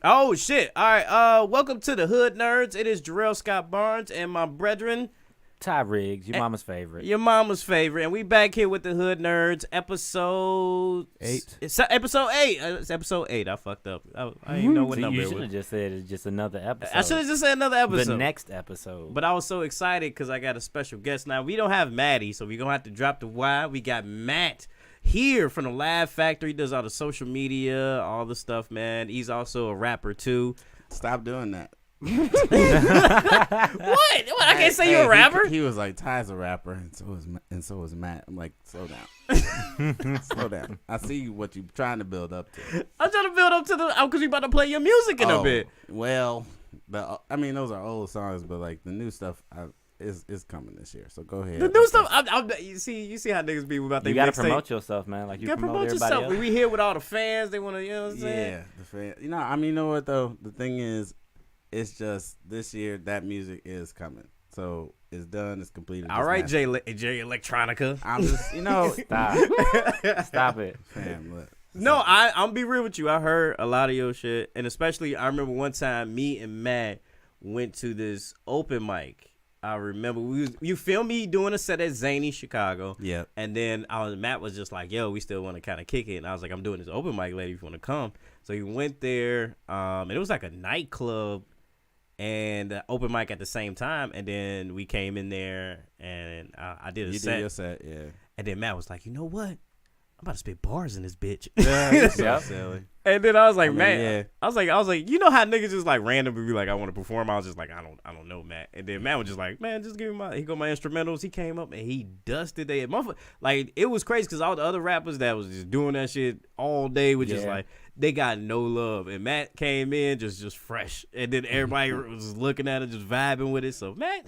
Oh shit! All right. Welcome to the Hood Nerds. It is Jarrell Scott Barnes and my brethren, Ty Riggs, your mama's favorite. your mama's favorite, and we back here with the Hood Nerds, episode 8. It's episode 8. It's episode 8. I fucked up. I didn't know what So number you it should was. have just said it's just another episode. I should have just said another episode. The next episode. But I was so excited because I got a special guest. Now we don't have Matty, so we're gonna have to drop the Y. We got Matt here from the Laugh Factory. He does all the social media, all the stuff, man. He's also a rapper too. Stop doing that. What? I can't say you're a rapper. He was like, Ty's a rapper, and so is Matt. I'm like, slow down. Slow down. I see what you're trying to build up to. I'm trying to build up to the because we about to play your music in a bit. Well, those are old songs, but like the new stuff is coming this year. So go ahead. The new stuff. You see how niggas be about their you gotta mixtape. promote yourself, man. Like you gotta promote promote everybody yourself. else. We here with all the fans. They want to, you know what I'm saying? Yeah, the fan. You know what though? The thing is, it's just this year that music is coming. So it's done. It's completed. All right, Jay Electronica. I'm just, Stop it. fam. Look. No, I'm be real with you. I heard a lot of your shit, and especially I remember one time me and Matt went to this open mic. I remember you filmed me doing a set at Zany Chicago. Yep. And then Matt was just like, "Yo, we still want to kind of kick it." And I was like, "I'm doing this open mic, lady. If you want to come." So he went there, and it was like a nightclub and open mic at the same time. And then we came in there, and I did a set. You did your set, yeah. And then Matt was like, "You know what? I'm about to spit bars in this bitch." Yeah, you're so silly. And then I was like, I mean, "Man," yeah. I was like, you know how niggas just like randomly be like, "I want to perform." I was just like, I don't know, Matt. And then Matt was just like, "Man, just give me my instrumentals." He came up and he dusted they like it was crazy because all the other rappers that was just doing that shit all day was just like they got no love. And Matt came in just fresh, and then everybody was looking at it, just vibing with it. So Matt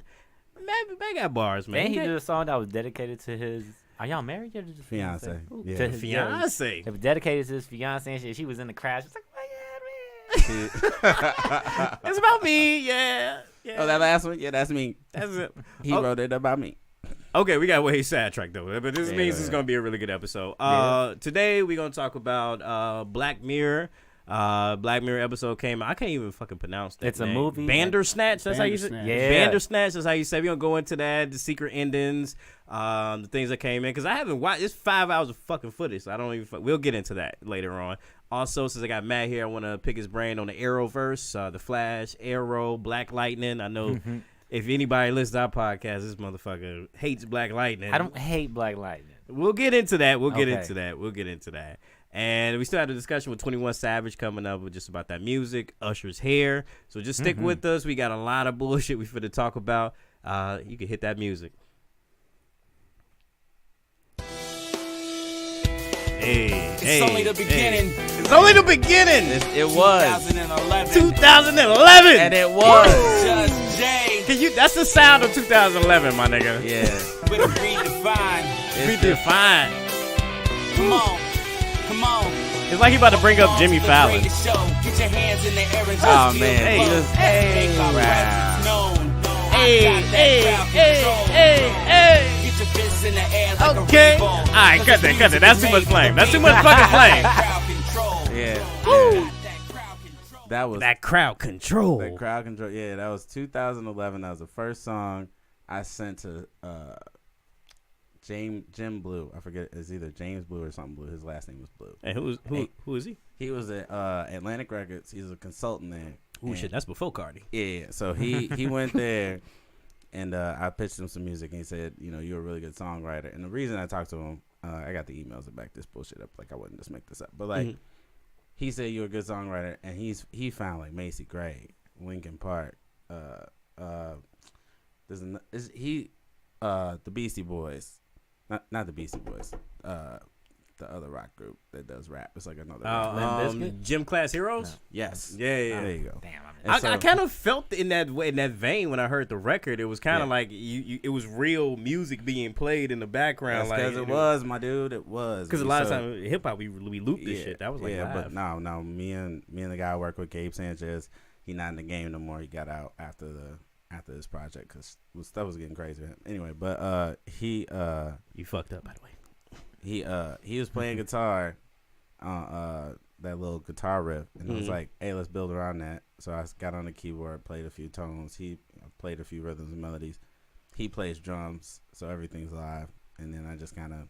got bars, man. And he did a song that was dedicated to his. Are y'all married yet? Fiance. Yeah. To his Fiance. It was dedicated to his fiance and shit. She was in the crowd. She was like, "Oh my god, man!" It's about me, yeah. Oh, that last one? Yeah, that's me. That's it. He wrote it about me. Okay, we got way sidetracked though, but this means it's gonna be a really good episode. Today we're gonna talk about Black Mirror. Black Mirror episode came out. I can't even fucking pronounce that. It's a movie. Bandersnatch. That's how you say. Bandersnatch. Yeah. Bandersnatch. That's how you say. We're gonna go into that, the secret endings, the things that came in. Because I haven't watched. It's 5 hours of fucking footage. So I don't even. We'll get into that later on. Also, since I got Matt here, I want to pick his brain on the Arrowverse, the Flash, Arrow, Black Lightning. I know. If anybody listens to our podcast, this motherfucker hates Black Lightning. I don't hate Black Lightning. We'll get into that. We'll get Okay. into that. And we still have a discussion with 21 Savage coming up with just about that music, Usher's hair. So just stick with us. We got a lot of bullshit we finna talk about. You can hit that music. It's only the beginning. It's only the beginning. It was. 2011. 2011. And it was. Just Jay. That's the sound of 2011, my nigga. Yeah. With a redefined. Be defined. Come on. Come on. It's like he about to bring up Jimmy Fallon. Get your hands in the air and just Oh, feel man. Hey, love. just- Make our wow. presence known. Hey, I got that hey, crowd hey, control. hey, hey. Get your fists in the air like Okay. a rainbow. All right, cut that. That's too much flame. That's too much fucking flame. Crowd control. Yeah. That crowd control. That was That crowd control. the crowd control. Yeah, that was 2011. That was the first song I sent to Jim Blue. I forget. It's either James Blue or something Blue. His last name was Blue. And who is he? He was at Atlantic Records. He's a consultant there. Oh And- shit, that's before Cardi. Yeah. So he went there, and I pitched him some music, and he said, you're a really good songwriter. And the reason I talked to him, I got the emails to back this bullshit up. Like I wouldn't just make this up, but like he said you're a good songwriter, and he found like Macy Gray, Linkin Park, the Beastie Boys, not the Beastie Boys, the other rock group that does rap. It's like another. Gym Class Heroes. Yes. Yeah. There you go. Damn, I kind of felt in that vein when I heard the record. It was kind of like it was real music being played in the background. Because it was, my dude. It was. Because a lot of times hip hop we loop this shit. That was like live. But no. Me and the guy I work with, Gabe Sanchez, he not in the game no more. He got out after this project because stuff was getting crazy. Anyway, but You fucked up, by the way. he was playing guitar that little guitar riff, and I was Mhm. like, hey, let's build around that. So I got on the keyboard, played a few tones. He played a few rhythms and melodies. He plays drums, so everything's live. And then I just kind of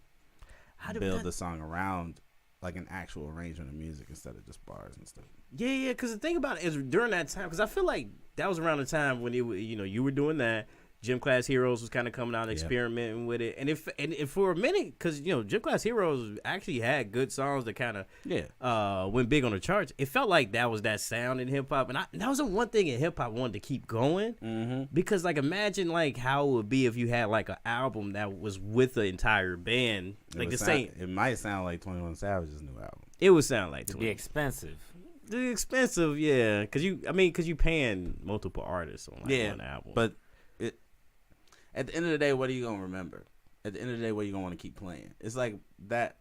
build the song around like an actual arrangement of music instead of just bars and stuff. Yeah, because the thing about it is during that time, because I feel like that was around the time when it, you were doing that. Gym Class Heroes was kind of coming out, experimenting with it, and if for a minute, because Gym Class Heroes actually had good songs that kind of went big on the charts. It felt like that was that sound in hip hop, and that was the one thing in hip hop wanted to keep going, because like imagine like how it would be if you had like an album that was with the entire band, like the same. It might sound like 21 Savage's new album. It would sound like It'd be expensive. the expensive, yeah, because you paying multiple artists on like one album, but. At the end of the day, what are you gonna remember? At the end of the day, what are you gonna want to keep playing? It's like that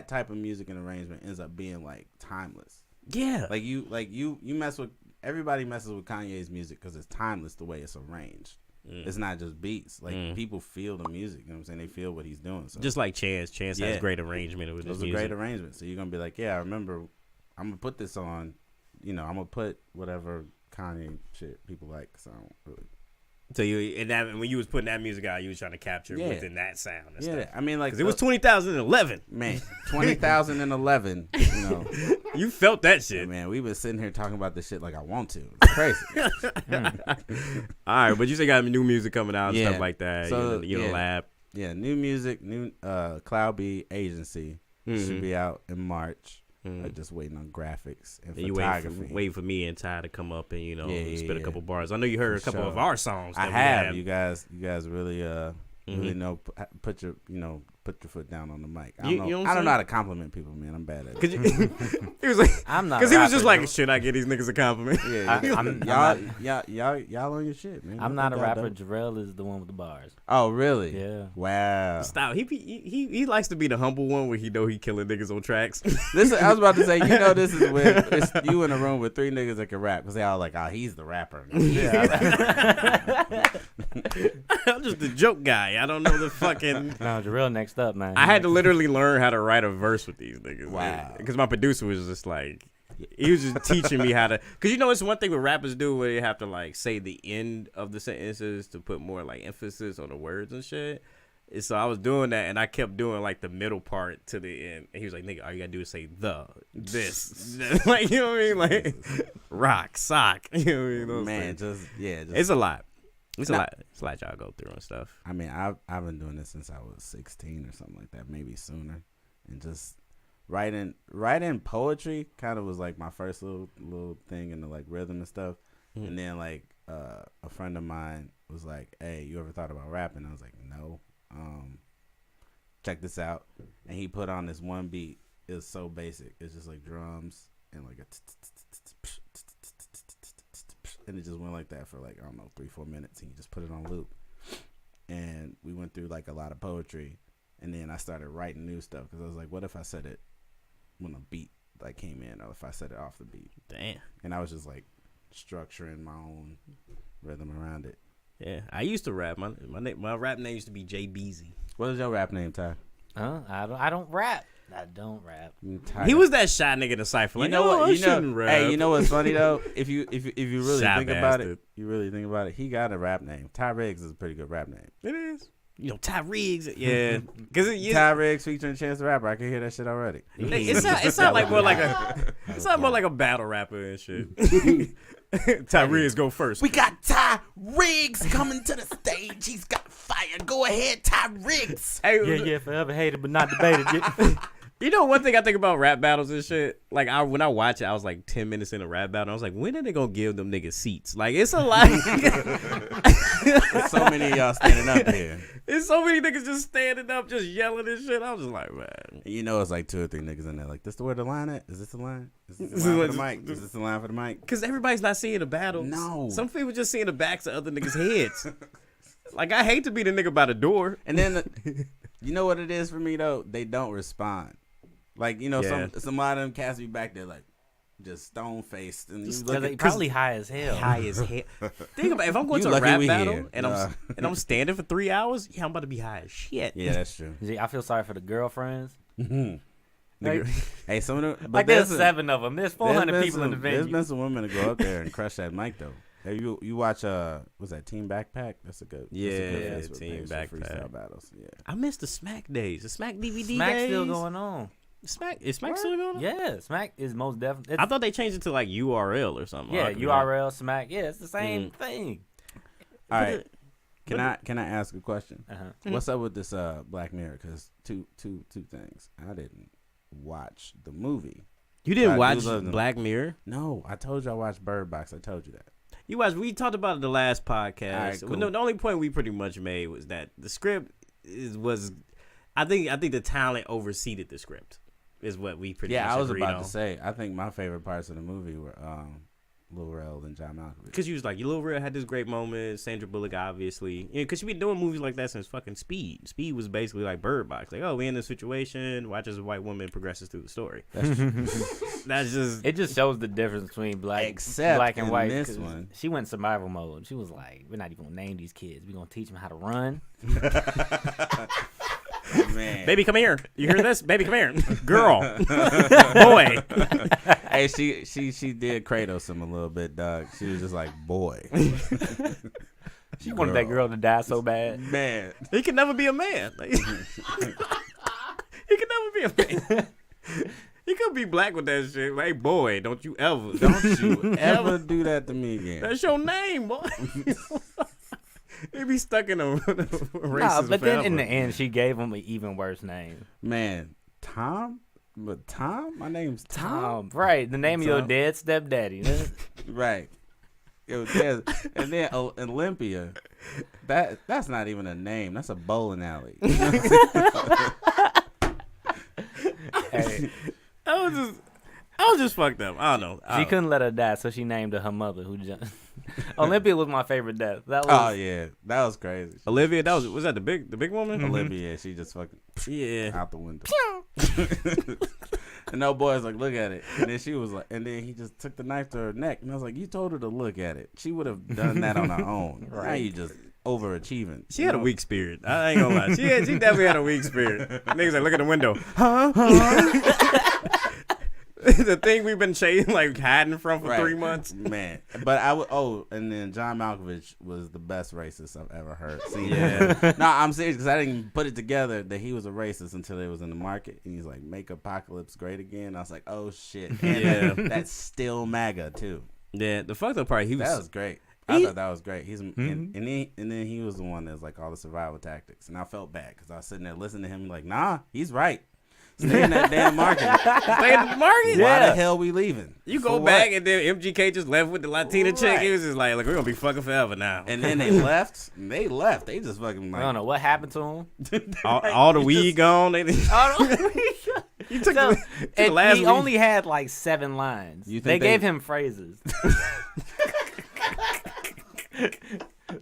type of music and arrangement ends up being like timeless. Yeah, Like you mess with everybody messes with Kanye's music because it's timeless the way it's arranged. It's not just beats. Like people feel the music. You know what I'm saying? They feel what he's doing. So just like Chance has great arrangement with his it was a music. great arrangement. So you're gonna be like, yeah, I remember. I'm gonna put this on. I'm gonna put whatever Kanye shit people like. So I don't really. So when you was putting that music out, you was trying to capture within that sound and stuff. I mean, like because it was 2011. Man, 20,011. You felt that shit, man. We was sitting here talking about this shit like I want to. It's crazy. All right, but you say got new music coming out and stuff like that. So, Lab. Yeah, new music, new Cloud B Agency should be out in March. Just waiting on graphics and photography. You waiting for me and Ty to come up and spit a couple bars. I know you heard a couple of our songs. I have. You guys really really know put your foot down on the mic. I don't know how to compliment people, man. I'm bad at it. He was like, I'm not, because he was just like, should I give these niggas a compliment? Y'all on your shit, man. I'm not a rapper. Jarrell is the one with the bars. Oh, really? Yeah. Wow. Stop. He likes to be the humble one where he know he killing niggas on tracks. Listen, I was about to say, this is when it's you in a room with three niggas that can rap because they all like, oh, he's the rapper. I'm just the joke guy. I don't know the fucking. No, Jarrell next up, man. I had to literally learn how to write a verse with these niggas. Wow. Because my producer was just like, he was just teaching me how to. Because it's one thing what rappers do where they have to like say the end of the sentences to put more like emphasis on the words and shit. And so I was doing that and I kept doing like the middle part to the end. And he was like, nigga, all you gotta do is say this. Like, you know what I mean? Like, rock, sock. You know what I mean? Man, it's a lot. It's a lot y'all go through and stuff. I mean, I've been doing this since I was 16 or something like that, maybe sooner. And just writing poetry kind of was like my first little thing in the like rhythm and stuff. Mm-hmm. And then like a friend of mine was like, "Hey, you ever thought about rapping?" I was like, "No." Check this out. And he put on this one beat. It was so basic. It's just like drums and like a and it just went like that for like, I don't know, 3-4 minutes. And he just put it on loop. And we went through like a lot of poetry. And then I started writing new stuff because I was like, what if I said it when a beat like came in, or if I said it off the beat? Damn. And I was just like structuring my own rhythm around it. Yeah, I used to rap. My rap name used to be Jay Beezy. What is your rap name, Ty? I don't rap. I don't rap. He was that shy nigga in the cypher. Like, I shouldn't rap. Hey, you know what's funny though? If you really Shy think about bastard. it, he got a rap name. Ty Riggs is a pretty good rap name. It is. Ty Riggs. Yeah. Ty Riggs featuring Chance the Rapper. I can hear that shit already. It sound like more like a battle rapper and shit. Ty Riggs go first. We got Ty Riggs coming to the stage. He's got fire. Go ahead, Ty Riggs. Hey, yeah, forever hated but not debated. You know one thing I think about rap battles and shit? Like, when I watch it, I was like 10 minutes in a rap battle. I was like, when are they going to give them niggas seats? Like, it's a lot. There's so many of y'all standing up here. There's so many niggas just standing up, just yelling and shit. I was just like, man. You know it's like 2 or 3 niggas in there. Like, this where the line at? Is this the line? Is this the line for the mic? Is this the line for the mic? Because everybody's not seeing the battles. No. Some people just seeing the backs of other niggas' heads. Like, I hate to be the nigga by the door. And then, you know what it is for me, though? They don't respond. Like, some lot of them cats be back there, like, just stone-faced. And they probably high as hell. High as hell. Think about it. If I'm going to a rap battle and I'm standing for 3 hours, I'm about to be high as shit. Yeah, that's true. I feel sorry for the girlfriends. Mm-hmm. Like, Hey, some of them. But like there's 7 of them. There's 400 people in the There's venue. been some women to go up there and crush that mic though. Hey, you watch what's that, Team Backpack? That's a good. Yeah, that's a good Team page for Backpack. freestyle battles. Yeah. I miss the Smack days. The Smack DVD Smack days. still going on. Smack is Smack still going on? Yeah, Smack is most definitely. I thought they changed it to like URL or something. Yeah, I could be wrong. URL Smack. Yeah, it's the same thing. All right. Can I ask a question? Uh-huh. What's up with this Black Mirror? Because two things. I didn't watch the movie. You didn't I watch do love them. Black Mirror? No, I told you I watched Bird Box. I told you that. You watched. We talked about it the last podcast. All right, cool. No, the only point we pretty much made was that the script was. I think the talent overseeded the script. Is what we pretty much I was agreed about on. to say. I think my favorite parts of the movie were Lil Rel and John Malkovich. Because you was like, Lil Rel had this great moment. Sandra Bullock, obviously. Because she been doing movies like that since fucking Speed. Speed was basically like Bird Box. Like, oh, we in this situation. Watch as a white woman progresses through the story. That's just. It just shows the difference between black and in white. this 'cause one. She went survival mode. She was like, we're not even going to name these kids. We're going to teach them how to run. Man. Baby, come here. You hear this? Baby, come here. Girl. Boy. Hey, she did Kratos him a little bit, dog. She was just like, boy. She wanted that girl to die so bad. Man. He can never be a man. Like, he can never be a man. He could be black with that shit. Like, boy, don't you Ever do that to me again. That's your name, boy. He be stuck in a racism Nah, but then in forever. the end, she gave him an even worse name. Man, Tom? But Tom? My name's Tom? Right, the name of your Tom. dead stepdaddy. Right. And then Olympia. That's not even a name. That's a bowling alley. Hey, I was just fucked up. I don't know. she couldn't let her die, so she named her mother. Olympia was my favorite death. That was, Oh yeah, that was crazy. Olivia, was that the big woman? Olivia, she just fucking Yeah. out the window. And no boys like, look at it. And then she was like, and then he just took the knife to her neck. And I was like, you told her to look at it. She would have done that on her own. Now you just overachieving. She had a weak spirit. I ain't gonna lie. She definitely had a weak spirit. Niggas like, look at the window. Huh? The thing we've been chasing, like hiding from for 3 months. Man. But and then John Malkovich was the best racist I've ever heard. See, Yeah. No, I'm serious because I didn't put it together that he was a racist until it was in the market. And he's like, make Apocalypse great again. I was like, oh shit. And Yeah. that's still MAGA too. Yeah, the fucked up part, That was great. I thought that was great. He's and then he was the one that's like all the survival tactics, and I felt bad because I was sitting there listening to him like, nah, he's right. Stay in that damn market. Stay in the market. Why the hell we leaving? You go For back what? and then MGK just left with the Latina chick. He was just like, look, we're gonna be fucking forever now. And then they left. They left. They just fucking I don't like know what happened to him. all the weed gone. They, you took So, the and last he weed. only had like 7 lines. You They think gave him phrases.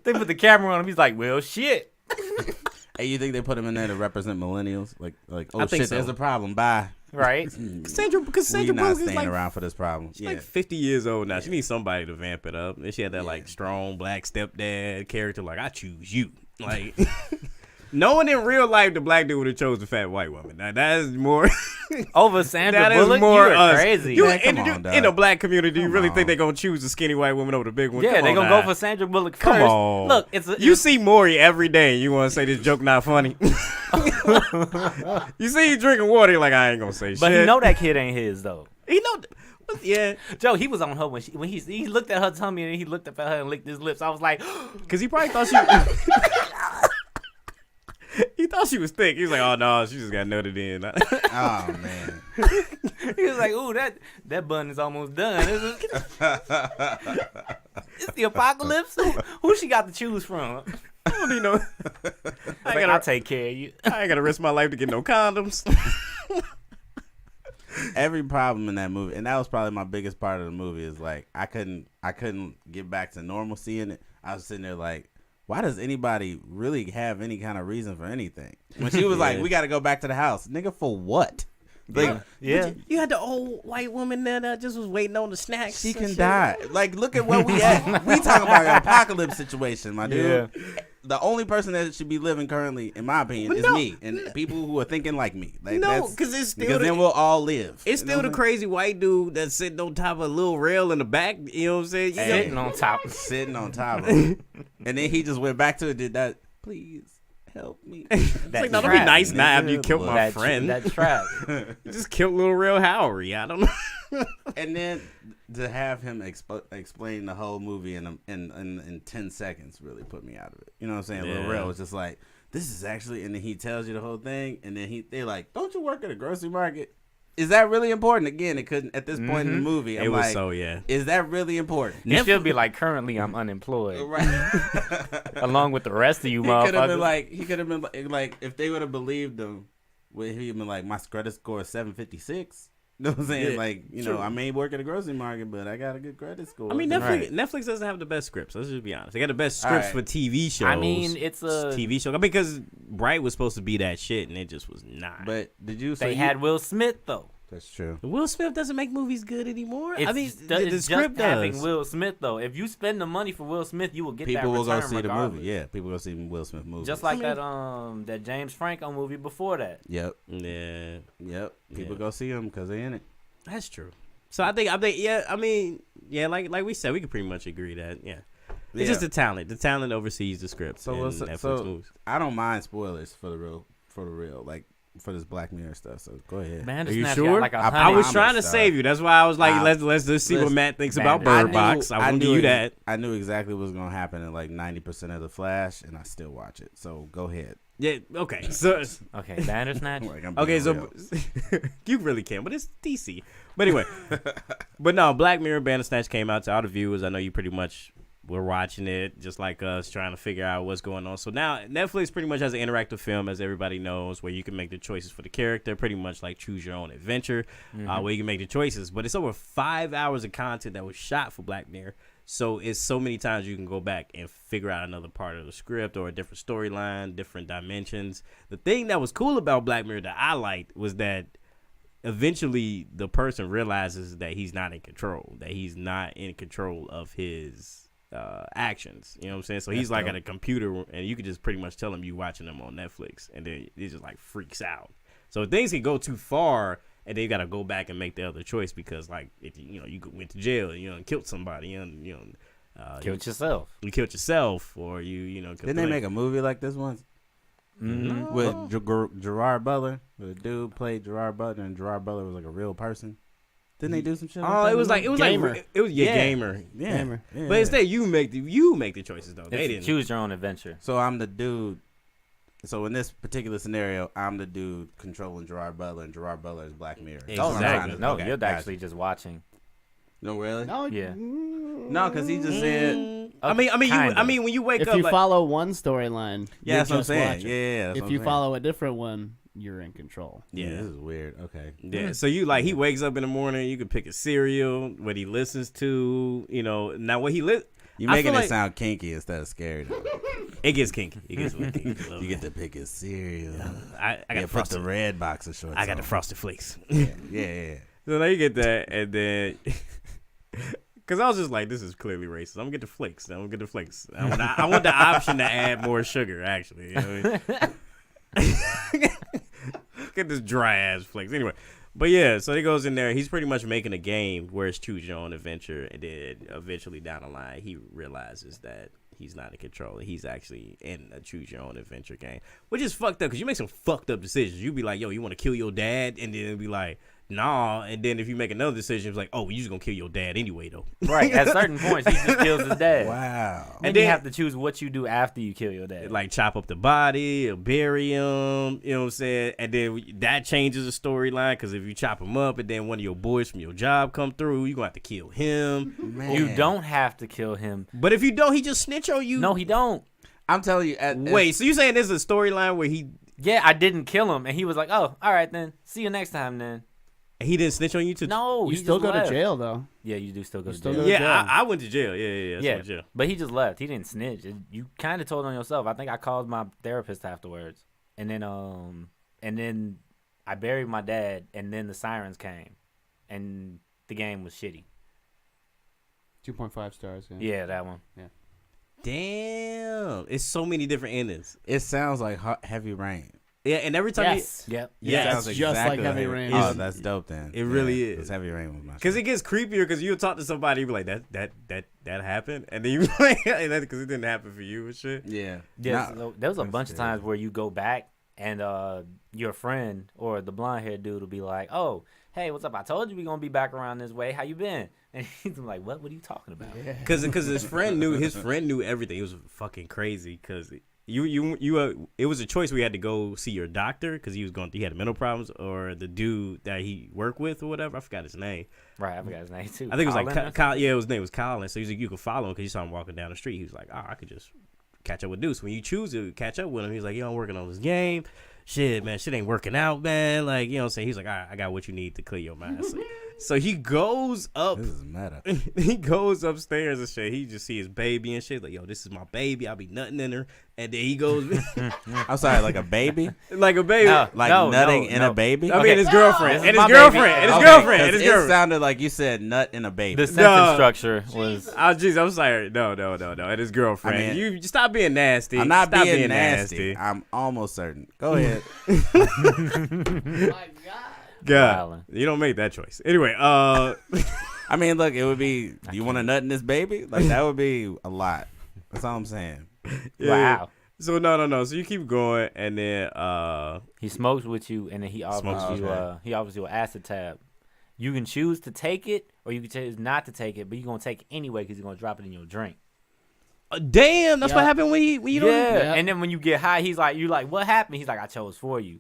They put the camera on him. He's like, well, shit. Hey, you think they put him in there to represent millennials? Like oh I think shit, so. there's a problem. Bye. Right? because We're Sandra not Bullock is staying like, around for this problem. she's like 50 years old now. She needs somebody to vamp it up. And she had that Yeah. like strong black stepdad character. Like, I choose you. Like, no one in real life, the black dude would have chose the fat white woman. Now that is more. Over Sandra That is Bullock? more You're us. crazy. You Man, come on, dog. in a black community, you Come really on. think they're gonna choose the skinny white woman over the big one? Yeah, Come they on gonna now. go for Sandra Bullock first. Come on. Look, You see Maury every day. You want to say this joke not funny? You see you drinking water, you're like, I ain't gonna say but shit. he know that kid ain't his though. He know. Yeah, Joe, he was on her when he looked at her tummy and then he looked up at her and licked his lips. I was like, because he probably thought she. He thought she was thick. He was like, "Oh no, she just got nutted in." Oh man. he was like, ooh, that bun is almost done. It's the apocalypse. Who she got to choose from? I don't even know. I'll take care of you. I ain't gotta risk my life to get no condoms. Every problem in that movie, and that was probably my biggest part of the movie, is like I couldn't get back to normalcy in it. I was sitting there like, why does anybody really have any kind of reason for anything? When she was like, we got to go back to the house, nigga, for what? Like, Yeah. You had the old white woman there that just was waiting on the snacks. she and can shit. die. Like, look at where we at. We talking about an apocalypse situation, my dude. Yeah. the only person that should be living currently, in my opinion, But is no. me and people who are thinking like me. Like, No, because it's still because then we'll all live. it's You know still what the I'm crazy white dude that's sitting on top of a little rail in the back. You know what I'm saying? You Sitting know, on top. saying? Sitting on top of it. And then he just went back to it. Did that? Please help me. it's like, no, don't be trap, nice now after you nigga. killed my friend. That trap. You just killed little real Howery. I don't know. And then to have him explain the whole movie in 10 seconds really put me out of it. You know what I'm saying? Lil Yeah. Rel was just like, this is actually, and then he tells you the whole thing, and then they're like, don't you work at a grocery market? Is that really important? Again, it couldn't at this point in the movie. I'm It was like, so, yeah. is that really important? You should be like, currently I'm unemployed. Right. Along with the rest of you He could have been motherfuckers. like, if they would have believed him, would he have been like, my credit score is 756? You know what I'm saying? Yeah, like, you true. know, I may work at a grocery market, but I got a good credit score. I mean, Right. Netflix doesn't have the best scripts. Let's just be honest. They got the best scripts All for right. TV shows. I mean, it's a. TV show. I mean, because Bright was supposed to be that shit, and it just was not. But did you? They had Will Smith though. That's true. Will Smith doesn't make movies good anymore. It's, I mean, the it's script just having does. Will Smith though. If you spend the money for Will Smith, you will get People that will go return see the regardless. movie. Yeah, people go see the Will Smith movie. Just like that James Franco movie before that. Yep. Yeah, People Yeah. go see them because they in it. that's true. So I think, yeah. I mean, yeah. Like we said, we could pretty much agree that, yeah. It's just the talent. The talent oversees the script. So in what's- Netflix so- movies. I don't mind spoilers for the real, like for this Black Mirror stuff. So go ahead. Bandersnatch sure? got like I I was promise, trying to dog. save you. That's why I was like, I- let's just see what listen, Matt thinks about Bandersnatch. Bird Box. I won't give you that. I knew exactly what was gonna happen in like 90% of the Flash, and I still watch it. So go ahead. Yeah. Okay. So Okay, Bandersnatch. Like, I'm okay. being So real. you really can, but it's DC. But anyway, but no, Black Mirror Bandersnatch came out to all the viewers. I know you pretty much were watching it, just like us, trying to figure out what's going on. So now Netflix pretty much has an interactive film, as everybody knows, where you can make the choices for the character, pretty much like choose your own adventure, where you can make the choices. But it's over 5 hours of content that was shot for Black Mirror. So it's so many times you can go back and figure out another part of the script or a different storyline, different dimensions. The thing that was cool about Black Mirror that I liked was that eventually the person realizes that he's not in control, that he's not in control of his actions. You know what I'm saying? So he's like at a computer, and you can just pretty much tell him you watching them on Netflix, and then he just like freaks out. So things can go too far, and they got to go back and make the other choice because, like, if you went to jail, and killed somebody, and Killed yourself. you killed yourself, or you Didn't they make a movie like this once with Gerard Butler? The dude played Gerard Butler, and Gerard Butler was like a real person. Didn't they do some shit? Oh, it was like Gamer. Gamer. yeah. Gamer. Yeah. But instead, you make the choices though. They It's didn't. choose your own adventure. So I'm the dude. So in this particular scenario, I'm the dude controlling Gerard Butler, and Gerard Butler is Black Mirror. Exactly. Oh, Exactly. no, Okay, you're gotcha. actually just watching. No, really? No, Yeah. No, because he just said. I mean, Kinda. when you wake if up, you like, follow one storyline, Yeah, you're that's what I'm just saying. watching. Yeah, that's If what you I'm saying. follow a different one, you're in control. Yeah, yeah, this is weird. Okay. yeah. So you like he wakes up in the morning, you can pick a cereal, what he listens to, Now what he You I making feel it like- sound kinky instead of scary. Though. it gets kinky. It gets a little kinky. a little You get bit. to pick his cereal. I got Yeah, the put frosted. the red box of shorts. I got the on. frosted flakes. Yeah. So now you get that, and then. Because I was just like, this is clearly racist. I'm going to get the flakes. I want the option to add more sugar, actually. You know what I mean? Get this dry-ass flakes. Anyway. But yeah, so he goes in there. He's pretty much making a game where it's choose your own adventure. And then eventually down the line, he realizes that he's not in control. He's actually in a choose your own adventure game. Which is fucked up because you make some fucked up decisions. You be like, yo, you want to kill your dad? And then it'll be like, nah. And then if you make another decision, it's like, oh, you just gonna kill your dad anyway, though. Right. At certain points, he just kills his dad. Wow. And then you have to choose what you do after you kill your dad. Like chop up the body or bury him, you know what I'm saying? And then that changes the storyline because if you chop him up and then one of your boys from your job come through, you're gonna have to kill him. Man. You don't have to kill him. But if you don't, he just snitch on you. No, he don't. I'm telling you. Wait, so you saying there's a storyline where he Yeah, I didn't kill him, and he was like, "Oh, all right then. See you next time then." didn't snitch on you too? No, You he still just go left. to jail though. Yeah, you do still go You to still jail. go to Yeah, jail. I went to jail. Yeah, I went to jail. But he just left. He didn't snitch. You kind of told on yourself. I think I called my therapist afterwards, and then I buried my dad, and then the sirens came, and the game was shitty. 2.5 stars. Yeah. Yeah, that one. Damn, it's so many different endings. It sounds like Heavy Rain. Yeah, and every time Yes. Yep. Yeah, Sounds it's just like Heavy Rain. Oh, that's dope then. It really is. 'cause Heavy Rain was my because shit. it gets creepier because you'll talk to somebody and be like that happened, and then you like because it didn't happen for you and shit. Yeah. Yeah, Nah, so there was a that's bunch of fair. times where you go back and your friend or the blonde haired dude will be like, "Oh, hey, what's up? I told you we gonna be back around this way. How you been?" And he's like, "What? What are you talking about?" Because his friend knew everything. It was fucking crazy because it was a choice where you had to go see your doctor because he had mental problems, or the dude that he worked with or whatever. I forgot his name. Right, I forgot his name too. I think it was Colin or like Kyle. Yeah, his name was Colin. So he's like, you could follow him because you saw him walking down the street. He was like, I could just catch up with Deuce. When you choose to catch up with him, he's like, I'm working on this game. Shit, man, shit ain't working out, man. Like, you know what I'm saying? He's like, all right, I got what you need to clear your mind. So he goes up. This is meta. He goes upstairs and shit. He just see his baby and shit. Like, yo, this is my baby. I'll be nutting in her. And then he goes I'm sorry, like a baby? like a baby. No. Like nutting in no. a baby? I mean, his girlfriend. This is And my his girlfriend. baby. And his Okay, girlfriend. 'cause And his it girlfriend. sounded like you said nut in a baby. The sentence structure was. Oh, jeez, I'm sorry. No. And his girlfriend. I mean, you stop being nasty. I'm not Stop being nasty. I'm almost certain. Go ahead. My God. God, Wildin'. you don't make that choice. Anyway, I mean, look, it would be, do you want a nut in this baby? Like, that would be a lot. That's all I'm saying. yeah. Wow. So no. So you keep going, and then He smokes with you, and then he offers Smokes, you. okay. He offers you an acid tab. You can choose to take it, or you can choose not to take it, but you're gonna take it anyway because you're gonna drop it in your drink. damn, that's what Yeah. happened when you don't. Yeah. Yeah. And then when you get high, he's like, "You like what happened?" He's like, "I chose for you."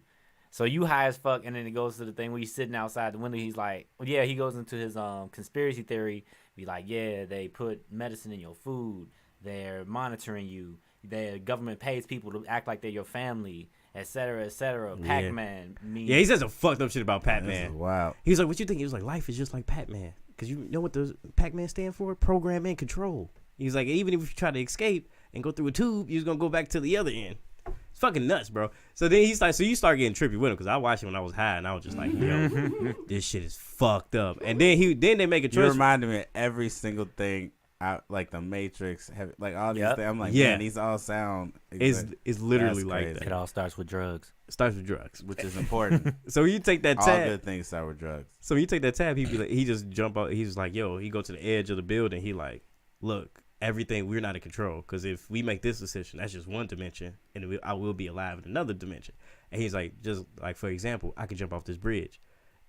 So you high as fuck, and then it goes to the thing where you're sitting outside the window. He's like, well, yeah, he goes into his conspiracy theory. Be like, yeah, they put medicine in your food. They're monitoring you. The government pays people to act like they're your family, et cetera, et cetera. Yeah. Pac-Man. Yeah, he says some fucked up shit about This is Pac-Man. wild. He was like, what you think? He was like, life is just like Pac-Man. Because you know what the Pac-Man stand for? Program and control. He's like, even if you try to escape and go through a tube, you're going to go back to the other end. It's fucking nuts, bro. So then he's like, so you start getting trippy with him because I watched it when I was high and I was just like, yo, this shit is fucked up. And then they make a You choice. reminded me of every single thing, like the Matrix, like all these Yep. things. I'm like, Yeah. man, these all sound. It's literally That's like crazy. that. It all starts with drugs. It starts with drugs. which is important. So you take that all tab. good things start with drugs. So when you take that tab, he just jump out. He's like, yo, he go to the edge of the building. He like, look, everything, we're not in control. Because if we make this decision, that's just one dimension. And I will be alive in another dimension. And he's like, just like, for example, I could jump off this bridge.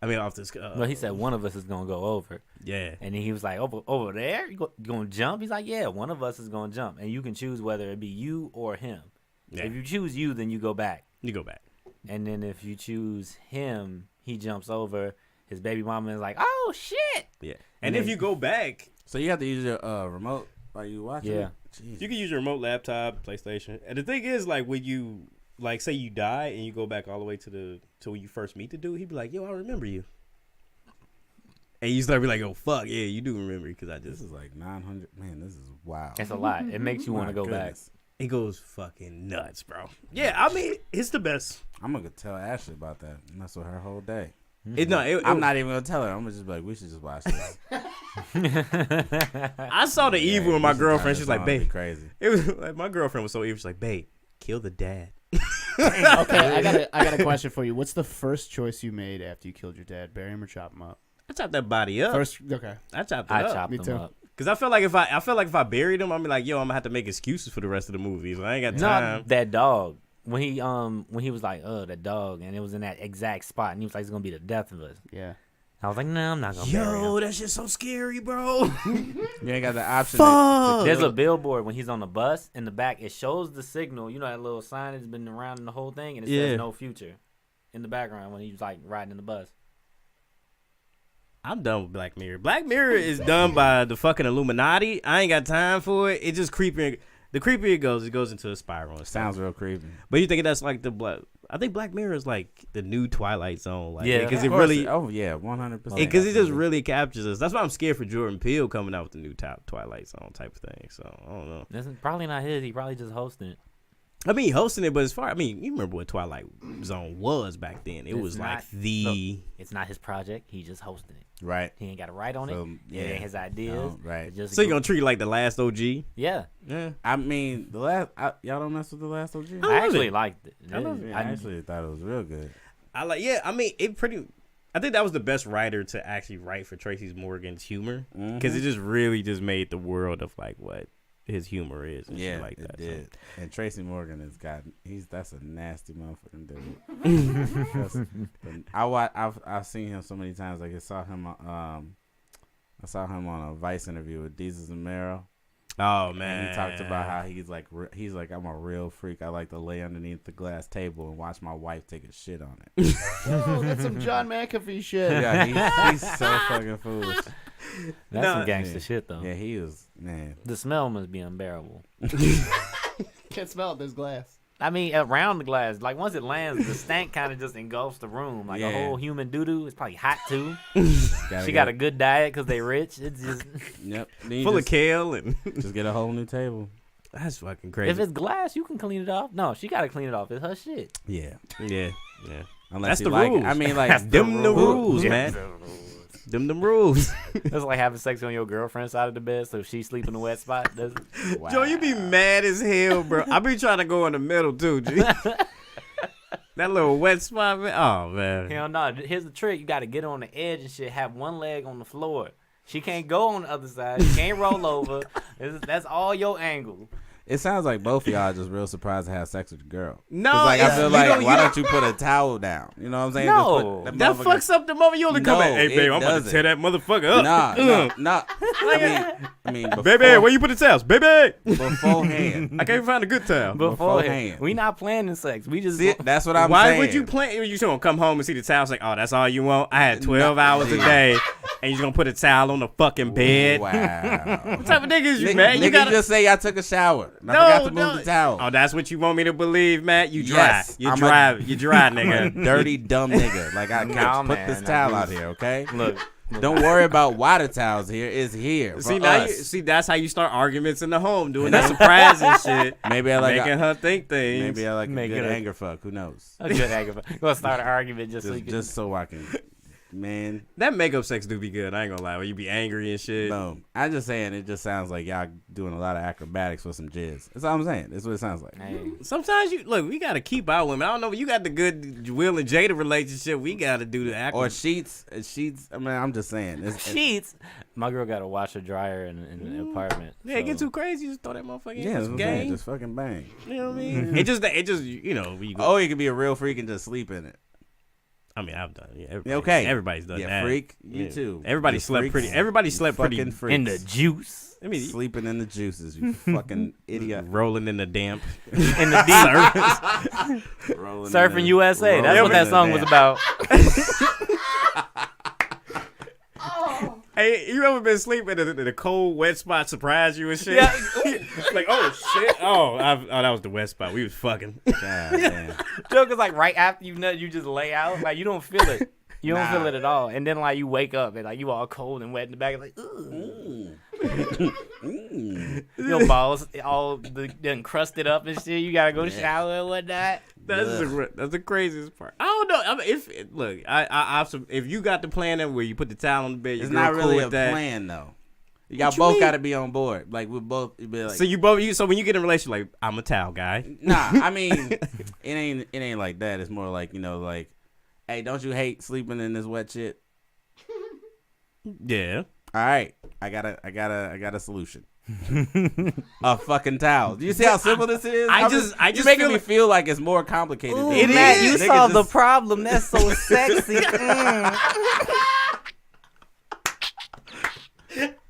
I mean, off this. Well, he said one of us is gonna go over, Yeah. and then he was like, "Over there, you gonna jump?" He's like, "Yeah, one of us is gonna jump, and you can choose whether it be you or him. Yeah. If you choose you, then you go back, You go back. and then if you choose him, he jumps over. His baby mama is like, "Oh shit!" Yeah. And And if then- you go back, So you have to use your remote while you watching. Yeah. it? Jeez. you can use your remote laptop, PlayStation. And the thing is, like, when you, like, say you die and you go back all the way to when you first meet the dude, he'd be like, yo, I remember you. And you start be like, oh, fuck, yeah, you do remember because I This just. is like 900. Man, this is wild. It's a lot. It makes you want to My go back. goodness. It goes fucking nuts, bro. Yeah, I mean, it's the best. I'm gonna tell Ashley about that. And that's what her whole day. I'm I'm not even gonna tell her. I'm gonna just be like, we should just watch this. I saw the evil in Yeah, my we should girlfriend. turn She's this like, on. It'd be babe. crazy. It was like my girlfriend was so evil. She's like, babe, kill the dad. Okay, I got a question for you. What's the first choice you made after you killed your dad? Bury him or chop him up? I chopped that body up. First, okay. I chopped it I up. chopped Me them too. up. Cause I feel like if I buried him, I'm be like, yo, I'm gonna have to make excuses for the rest of the movies. I ain't got No, time. that dog. When he was like, that dog, and it was in that exact spot, and he was like, it's gonna be the death of us. Yeah. I was like, no, I'm not gonna bury him. Yo, that shit's so scary, bro. You ain't got the option. Fuck. There's a billboard when he's on the bus in the back. It shows the signal. You know that little sign that's been around in the whole thing, and it Yeah. says "No Future" in the background when he's like riding in the bus. I'm done with Black Mirror. Black Mirror is done by the fucking Illuminati. I ain't got time for it. It just creepier. The creepier it goes into a spiral. And Sounds stuff. real creepy. But you think that's like the Black? I think Black Mirror is like the new Twilight Zone. Like, Yeah. because Of it course really. Oh yeah, 100%. Because it just really captures us. That's why I'm scared for Jordan Peele coming out with the new Twilight Zone type of thing. So I don't know. This is probably not his. He probably just hosting it. I mean, hosting it, but as far, I mean, you remember what Twilight Zone was back then. It was like it's not his project. He just hosted it. Right. He ain't got to write on it. It ain't his ideas. No, right. It's just So you gonna treat it like the last OG? Yeah. Yeah. I mean, y'all don't mess with the last OG. I actually liked it. I love it. I actually thought it was real good. I mean, I think that was the best writer to actually write for Tracy Morgan's humor because it just really just made the world of like what his humor is and shit like that. It did. So. And Tracy Morgan that's a nasty motherfucking dude. I've seen him so many times. Like I saw him on a Vice interview with Deezus and Mero. Oh man, and he talked about how he's like I'm a real freak. I like to lay underneath the glass table and watch my wife take a shit on it. Oh, that's some John McAfee shit. Yeah, he's so fucking foolish. That's some gangster shit though. Yeah, he was, man. The smell must be unbearable. Can't smell it. There's glass. I mean, around the glass, like once it lands, the stank kind of just engulfs the room. Like a whole human doo-doo. It's probably hot too. She got a good diet because they rich. It's just full of kale and just get a whole new table. That's fucking crazy. If it's glass, you can clean it off. No, she got to clean it off. It's her shit. Yeah. That's Unless you the like rules. it. I mean, like That's them the rules, Yeah. man. Them rules. It's like having sex on your girlfriend's side of the bed so she sleep in the wet spot. wow. Joe, you be mad as hell, bro. I be trying to go in the middle too, G. That little wet spot, man. Oh man. Hell no. Here's the trick: you got to get on the edge and shit. Have one leg on the floor. She can't go on the other side. She can't roll over. That's all your angle. It sounds like both of y'all just real surprised to have sex with your girl. No, 'cause, like, I feel like, why don't don't you put a towel down? You know what I'm saying? No. Just put that fucks up the moment you only come No, in. Hey, babe, it I'm about to doesn't. tear that motherfucker up. Nah. I mean, before, Baby, where you put the towels? Baby. beforehand. I can't find a good towel. Beforehand. We not planning sex. We just See, that's what I'm Why saying. would you plan? You just gonna come home and see the towel? It's like, oh, that's all you want? I had 12 hours a day, and you just gonna put a towel on the fucking bed? Wow. What type of nigga is you, man? You Nigga gotta just say I took a shower. And I forgot to move the towel. Oh, that's what you want me to believe, Matt? You dry. Yes, You I'm dry. a- You dry, I'm a nigga. dirty, dumb nigga. Like, I Nah, can't put man, this nah, towel out here, okay? look. Don't worry about why the towel's here. It's here. See for now, us. that's how you start arguments in the home, doing that surprising shit, Maybe I like making her think things. Maybe I like a Making good her- anger fuck. Who knows? A good anger. Gonna start an argument just so you can. Just so I can, man. That makeup sex do be good. I ain't gonna lie. When you be angry and shit. Boom. I'm just saying. It just sounds like y'all doing a lot of acrobatics with some jizz. That's all I'm saying. That's what it sounds like. Hey, Sometimes we gotta keep our women. I don't know. You got the good Will and Jada relationship. We gotta do the act. Or sheets. I mean, I'm just saying. sheets. My girl got a washer dryer in the apartment. Yeah, it get so- too crazy. Just throw that motherfucker in. Yeah, that's some what I'm saying. game. Just fucking bang. You know what I mean? It just you know. When you go, Oh, you can be a real freak and just sleep in it. I mean, I've done. Yeah, everybody's done Yeah, that. freak. You too. Everybody You slept freaks. pretty. Everybody You slept pretty. fucking freaks. in the juice. I mean, Sleeping in the juices. You fucking idiot. rolling in the damp. In the deep. Rolling Surfing in the- USA. That's rolling what that in song the was damn. about. Hey, you ever been sleeping in a cold, wet spot surprise you and shit? Yeah. Like, oh shit. Oh, that was the wet spot. We was fucking. God damn. Joke is like right after you nut, you just lay out. Like you don't feel it. You don't Nah. feel it at all. And then like you wake up and like you all cold and wet in the back. Like, ugh. Your balls all encrusted up and shit. You gotta go shower and whatnot. That's the craziest part. I don't know. I mean, look, if you got the plan that where you put the towel on the bed, It's you're not cool really with a that. plan though. Y'all What you both mean? got to be on board. Like we both be like, So so when you get in a relationship, like I'm a towel guy. nah. I mean, it ain't like that. It's more like, like, hey, don't you hate sleeping in this wet shit? Yeah. All right, I got a solution. A fucking towel. Do you see how simple this is? I I'm just you're making feel me like- feel like it's more complicated. than It it Matt, is. you Nigga solved the just- problem. That's so sexy.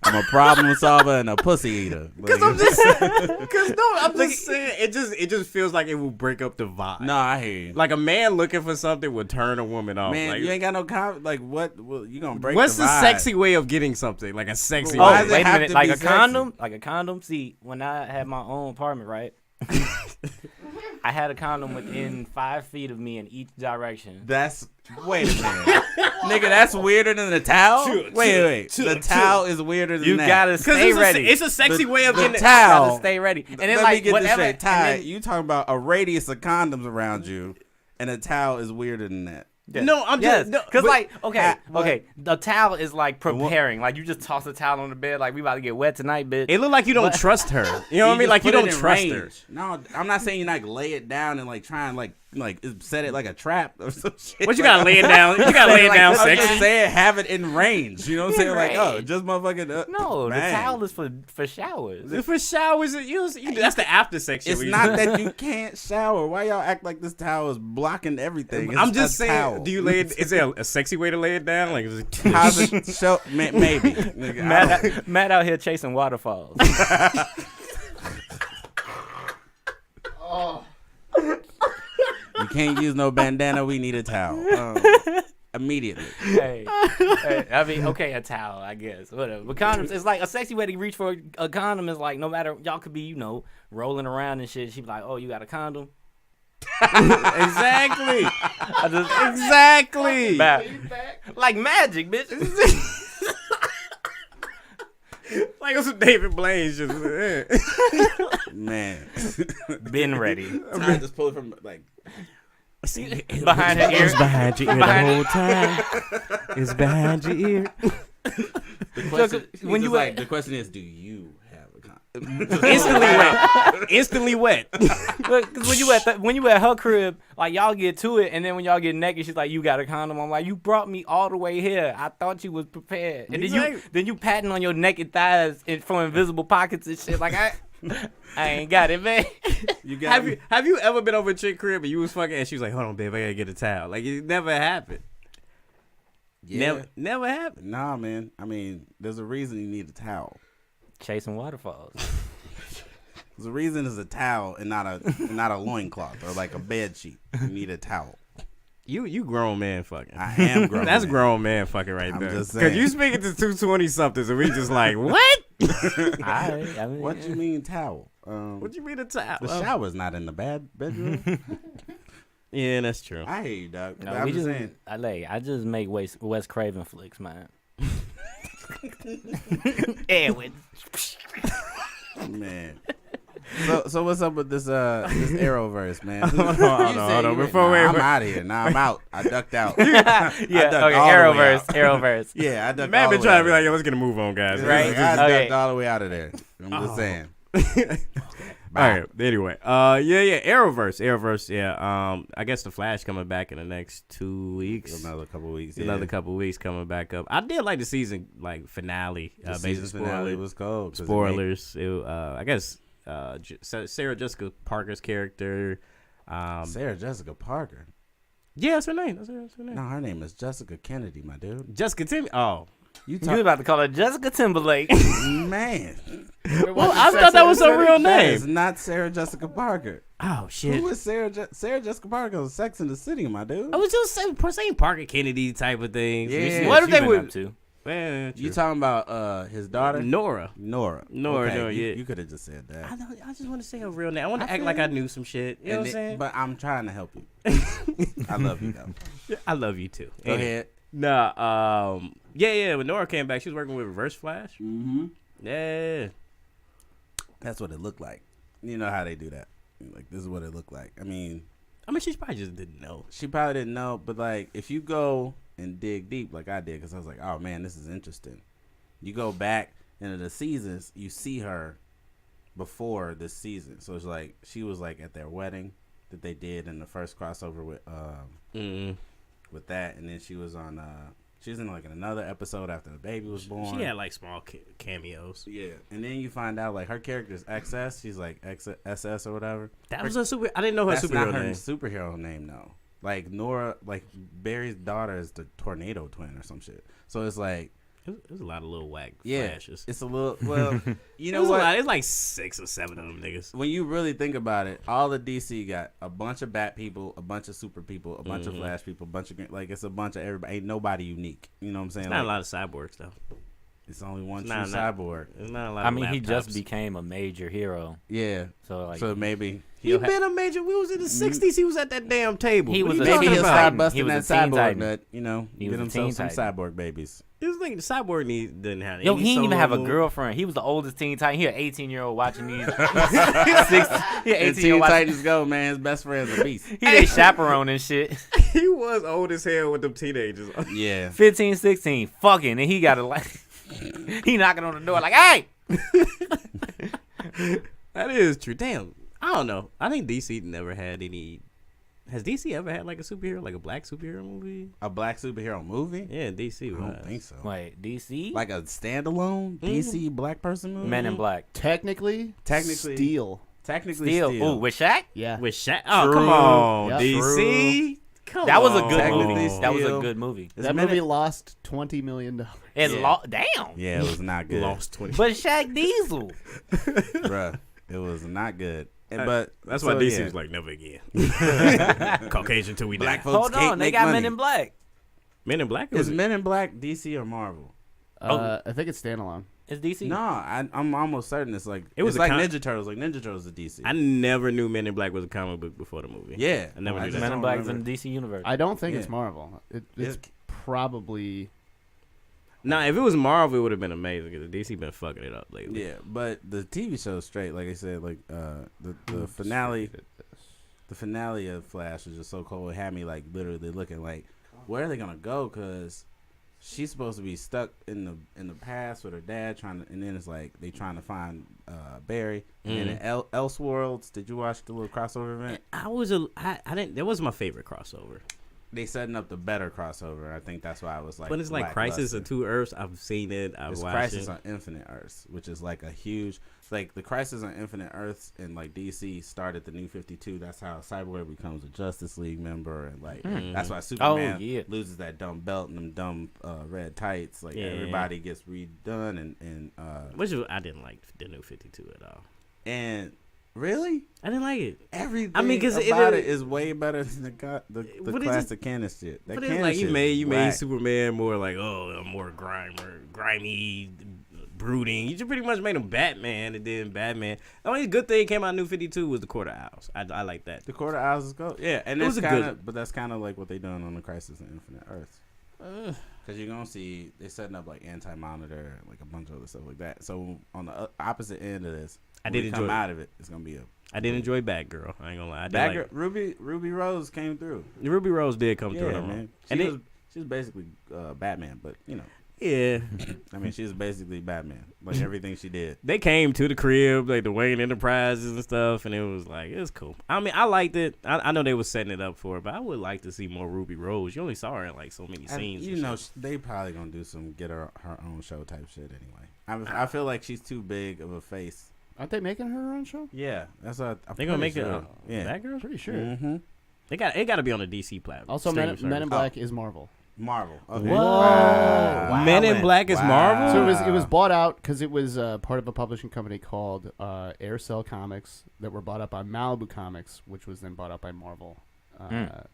I'm a problem solver and a pussy eater. Because I'm just saying, it just feels like it will break up the vibe. No, I hear you. Like a man looking for something would turn a woman off. Man, Like, you ain't got no like what? Well, you gonna break? what's the the vibe. sexy way of getting something? Like a sexy Why Oh, way. does it wait a have minute. to Like be a sexy? condom? Like a condom? See, when I had my own apartment, right? I had a condom within 5 feet of me in each direction. That's wait a minute, nigga. That's weirder than the towel. Wait. The towel is weirder than You that. gotta stay ready. It's a sexy way of the getting towel. Gotta stay ready. And then Let like me get whatever. this straight. Ty, and then- you talking about a radius of condoms around you, and a towel is weirder than that. No, I'm Yes, just no, because but- like okay, what? okay, the towel is like preparing. Like you just toss a towel on the bed, like we about to get wet tonight, bitch. It look like you don't But- trust her. You know what I mean? just Like you put it don't in trust her. range. No, I'm not saying you like lay it down and like try and like set it like a trap or some shit. What you gotta lay it down? You gotta lay it down I'm just sexy. saying have it in range. You know what I'm saying? In Like, oh, range. just motherfucking. No, man. the towel is for showers. If for showers, that's the after section. It's not that you can't shower. Why y'all act like this towel is blocking everything? It's I'm just a saying. towel. Do you lay it? Is there a sexy way to lay it down? Like, is it How's it show? Maybe. Nigga, I don't- Matt out here chasing waterfalls. You can't use no bandana. We need a towel. Immediately. hey, I mean, okay, a towel, I guess, whatever. But condoms, it's like a sexy way to reach for a condom is like no matter y'all could be, rolling around and shit. She be like, "Oh, you got a condom?" exactly? Exactly. Like magic, bitch. Like it's some David Blaine shit. Man. Been ready. I just pull it from like. Behind her ear. behind your ear Behind- the whole time. It's behind your ear. The question, when you like, the question is, do you have a condom? Instantly wet. Instantly wet. Because when you at her crib, like y'all get to it, and then when y'all get naked, she's like, "You got a condom." I'm like, "You brought me all the way here. I thought you was prepared." And Exactly. then you patting on your naked thighs from invisible pockets and shit. Like I ain't got it, man. You got Have you ever been over a chick crib and you was fucking and she was like, "Hold on, babe, I gotta get a towel." Like it never happened. Yeah. Never happened. Nah, man. I mean, there's a reason you need a towel. Chasing waterfalls. There's a reason it's a towel and not a loincloth or like a bed sheet. You need a towel. You grown man fucking. I am grown. That's man. grown man fucking right I'm there. just Because saying. you speaking to 220 somethings and we just like, what? I mean, What you mean towel? What you mean a towel? The shower's not in the bedroom. Yeah, that's true. I hear you, dog. no, But I'm we just just saying. I just make Wes Craven flicks, man. Edwin. Man. So what's up with this Arrowverse, man? Hold on. Before we I'm out of here. Now I'm out. I ducked out. Yeah, ducked okay, all the way Arrowverse, out. Arrowverse. Yeah, I ducked Man all been the way trying out to be of like, there. yo, let's get a move on, guys. Right. I Okay. ducked all the way out of there. I'm just saying. All right. Anyway, yeah, Arrowverse, yeah. I guess the Flash coming back in the next 2 weeks. Another couple weeks. Another couple weeks coming back up. I did like the season finale. The Based season on finale was cold. 'cause it spoilers. I guess Sarah Jessica Parker's character. made- Sarah Jessica Parker. Yeah, that's her name. That's her name. No, her name is Jessica Kennedy, my dude. Jessica Timmy. Oh, You You was about to call her Jessica Timberlake. man. well, I thought that was her real That name. is not Sarah Jessica Parker. Oh shit. Who is Sarah Jessica Parker on Sex and the City, my dude? I was just saying Parker Kennedy type of thing. Yeah. What if they been would? up to? Man, You talking about his daughter? Nora. Nora. Nora, Okay, yeah. You could have just said that. I just want to say her real name. I want to I act feel like you. I knew some shit. You know what I'm saying? But I'm trying to help you. I love you though. I love you too. Go ahead. Nah, yeah. When Nora came back, she was working with Reverse Flash. Mm-hmm. Yeah. That's what it looked like. You know how they do that. Like, this is what it looked like. I mean, She probably just didn't know. she probably didn't know, but like, if you go and dig deep like I did, because I was like, oh man, this is interesting. You go back into the seasons, you see her before this season. So it's like, she was like at their wedding that they did in the first crossover with that. And then she was on, she was in like another episode after the baby was born. She had like small cameos. Yeah, and then you find out like her character's XS. She's like SS or whatever. That was her super. I didn't know her That's superhero not her name. superhero name though. Like Nora, like Barry's daughter is the tornado twin or some shit. So it's like, There's a lot of little whack yeah, flashes. it's a little. Well, you know There's a what? lot. It's like 6 or 7 of them niggas. When you really think about it, all the DC got a bunch of Bat people, a bunch of Super people, a bunch of Flash people, a bunch of like it's a bunch of everybody. Ain't nobody unique. You know what I'm saying? Not Like, a lot of cyborgs though. It's only one It's true not- cyborg. There's not a lot I of mean, he just laptops. became a major hero. Yeah. So like, So maybe He he'll been a major. We was in the 60s. He was at that damn table. He What was you a- maybe talking he'll about? start He busting that was a Teen cyborg Titan. nut. You know, He get was a himself Teen some Titan. cyborg babies. He was thinking the cyborg didn't have yo, any he didn't even have a solo- girlfriend. He was the oldest Teen Titan. He an 18-year-old watching these. He an And 18-year-old Teen watching. Titans go, man. His best friend's a beast. He they chaperone and shit. He was old as hell with them teenagers. Yeah. 15, 16, fucking, and he got to like, he knocking on the door like, hey. That is true. Damn. I don't know. I think DC never had any. Has DC ever had like a superhero, like a black superhero movie? A black superhero movie? Yeah, DC. I was. don't think so. Wait, DC? Like a standalone DC black person movie? Men in Black. Technically, Technically- Steel. Steel. Ooh, with Shaq? Yeah. With Shaq. Oh, True. come on, Yep. DC. Come That was a on. good Technically movie. That was a Steel. good movie. It's That Men movie in- lost $20 million. It's Yeah. damn. Yeah, it was not good. Lost 20. But Shaq Diesel. Bruh. It was not good. But That's why so, DC yeah. was like, never again. Caucasian till we Black die. folks Hold can't on, they make got money. Men in Black. Men in Black. Is Men in Black DC or Marvel? I think it's standalone. It's DC. No, I'm almost certain it's like It was it's a like con- Ninja Turtles. Like Ninja Turtles is DC. I never knew Men in Black was a comic book before the movie. yeah, I never knew just that. Men in don't Black is in remember. the DC universe. I don't think Yeah. it's Marvel. It's Yeah. probably. Nah, if it was Marvel, it would have been amazing because DC been fucking it up lately. Yeah, but the TV show's straight. Like I said, like the finale, the finale of Flash was just so cool. It had me like literally looking like, where are they gonna go? Because she's supposed to be stuck in the past with her dad and then it's like they trying to find Barry. And in Elseworlds, did you watch the little crossover event? I didn't. That was my favorite crossover. They setting up the better crossover. I think that's why I was like. But it's like Crisis lackluster. of Two Earths. I've seen it. I've It's watched Crisis it. on Infinite Earths, which is like a huge, like the Crisis on Infinite Earths and like DC started the New 52. That's how Cyborg becomes a Justice League member, and like that's why Superman yeah. loses that dumb belt and them dumb red tights. Like Yeah. everybody gets redone, and I didn't like the New 52 at all. and really I didn't like it. everything. I mean, 'cause about it- it is way better than the But it classic canon shit. That But it's canon like shit you is made whack. Superman more like more grimy, brooding. You just pretty much made him Batman, and then Batman. The only good thing came out of New 52 was the Court of Owls. I like that. The Court of Owls is go. Yeah, and It that's was a kind good- of, but that's kind of like what they doing on the Crisis on Infinite Earths. Because you're gonna see they setting up like Anti-Monitor, like a bunch of other stuff like that. So on the opposite end of this, I when did we enjoy come it. out of it. It's gonna be a I did enjoy Batgirl. I ain't gonna lie. I did Bagger, like, Ruby Rose came through. Ruby Rose did come Yeah, through. man. And She's basically Batman, but you know, yeah, I mean, she's basically Batman. Like everything she did. they came to the crib, like the Wayne Enterprises and stuff, and it was like, it was cool. I mean, I liked it. I know they was setting it up for it, but I would like to see more Ruby Rose. You only saw her in like so many And, scenes. you and know, shit. they probably gonna do some get her own show type shit anyway. I feel like she's too big of a face. Aren't they making her own show? Yeah, that's what They gonna make it. Yeah, Batgirl? Pretty sure. Mm-hmm. It got to be on the DC platform. Also, Men in Black is Marvel. Marvel. Okay. Whoa. Wow. Men in Black is Marvel? So it was bought out because it was part of a publishing company called Aircell Comics that were bought up by Malibu Comics, which was then bought up by Marvel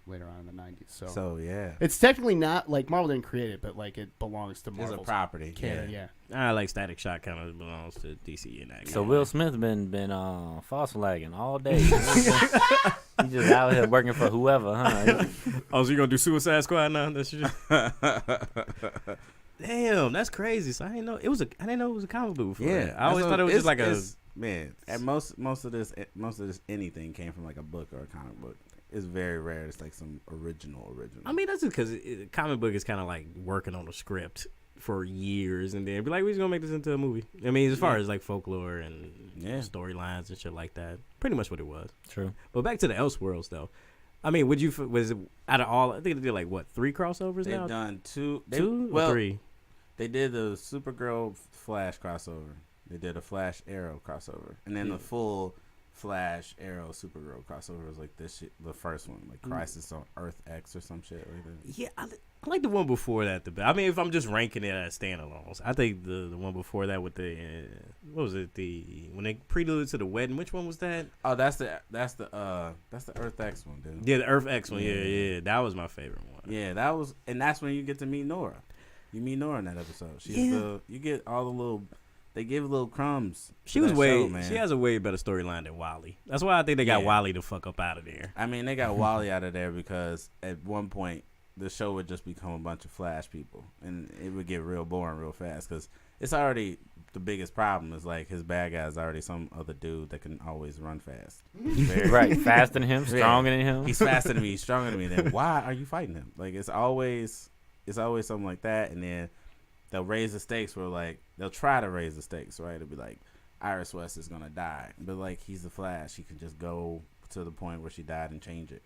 later on in the 90s. So yeah, It's technically not like Marvel didn't create it, but like it belongs to it's Marvel. a property. Canon, yeah. I like Static Shock kind of belongs to DC and that. So Will Smith been false flagging all day. He just out here working for whoever, huh? Oh, so you gonna do Suicide Squad now? That's just... Damn, that's crazy. So I didn't know it was a comic book before. Yeah, that. I always thought it was just like a. man. At most of this anything came from like a book or a comic book. It's very rare. It's like some original. I mean, that's just because comic book is kind of like working on a script for years, and then be like, we're just gonna make this into a movie. I mean, as far as like folklore and storylines and shit like that, pretty much what it was. True. But back to the Elseworlds though. I mean, was it out of all? I think they did like what 3 crossovers They've now? done two Or 3? They did the Supergirl Flash crossover. They did a Flash Arrow crossover, and then the full Flash Arrow Supergirl crossover was like this shit, the first one, like Crisis on Earth X or some shit like that. Yeah, I like the one before that the best. I mean, if I'm just ranking it as standalones, I think the one before that with the what was it, when they preluded to the wedding? Which one was that? Oh, that's the Earth X one, dude. Yeah, the Earth X one. Yeah, that was my favorite one. Yeah, that's when you get to meet Nora. You meet Nora in that episode. She's Yeah. you get all the little. They give little crumbs. She to was that way. show, man. She has a way better storyline than Wally. That's why I think they got Yeah. Wally to fuck up out of there. I mean, they got Wally out of there because at one point the show would just become a bunch of Flash people, and it would get real boring real fast because it's already the biggest problem is like his bad guy is already some other dude that can always run fast. Right, faster than him, stronger than him. He's faster than me. He's stronger than me. Then why are you fighting him? Like it's always something like that, and then they'll raise the stakes where like they'll try to raise the stakes, right? It'll be like Iris West is gonna die, but like he's the Flash, he can just go to the point where she died and change it.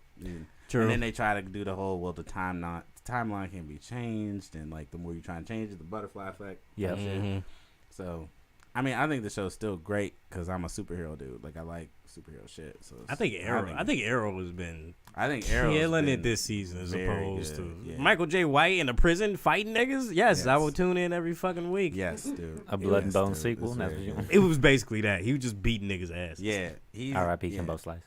True. And then they try to do the whole the timeline can be changed, and like the more you try and change it, the butterfly effect. Yeah. Mhm. So, I mean, I think the show's still great because I'm a superhero dude. Like I like superhero shit. So I think Arrow has been Arrow's killing been it this season as very opposed good, to yeah. Michael J. White in the prison fighting niggas. Yes, I Yes. will tune in every fucking week. Yes, dude. A Blood and Yes, Bone dude. sequel? It's That's very what you good. want. It was basically that. He was just beating niggas' ass. Yeah, he's R.I.P. yeah. Kimbo Slice.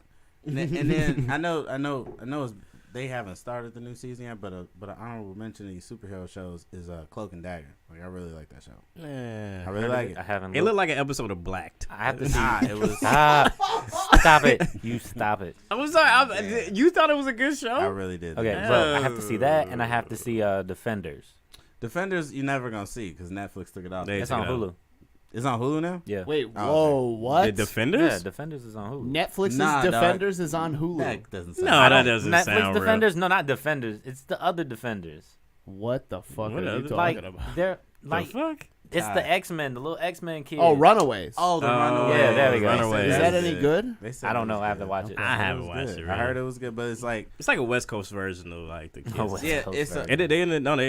And then I know they haven't started the new season yet, but an honorable mention of these superhero shows is Cloak and Dagger. Like I really like that show. I really like it. I haven't. It looked like an episode of Blacked. I have to see. Nah, it was. Stop it! You stop it. I'm sorry. You thought it was a good show? I really did. Okay, Yeah. well, I have to see that, and I have to see Defenders. Defenders, you're never gonna see because Netflix took it off. They It's took on it out. Hulu. It's on Hulu now. Yeah. Wait, Oh, whoa, what? The Defenders? Yeah, Defenders is on Hulu. Netflix's Nah, dog. Defenders is on Hulu. That doesn't sound. No, I that don't- doesn't Netflix sound real. Defenders? No, not Defenders. It's the other Defenders. What the fuck What are you other- talking Like about? they're The like fuck? it's God. the X-Men, the little X-Men kids. Oh, Runaways. Oh, the Oh, Runaways. yeah, there we go. Runaways. Is that any good? They said I don't it was know. I have to good. watch it. I It haven't was watched good. it, I heard really. it was good, but it's like It's like a West Coast version of like the kids. Oh, West Yeah, Coast it's a- version. They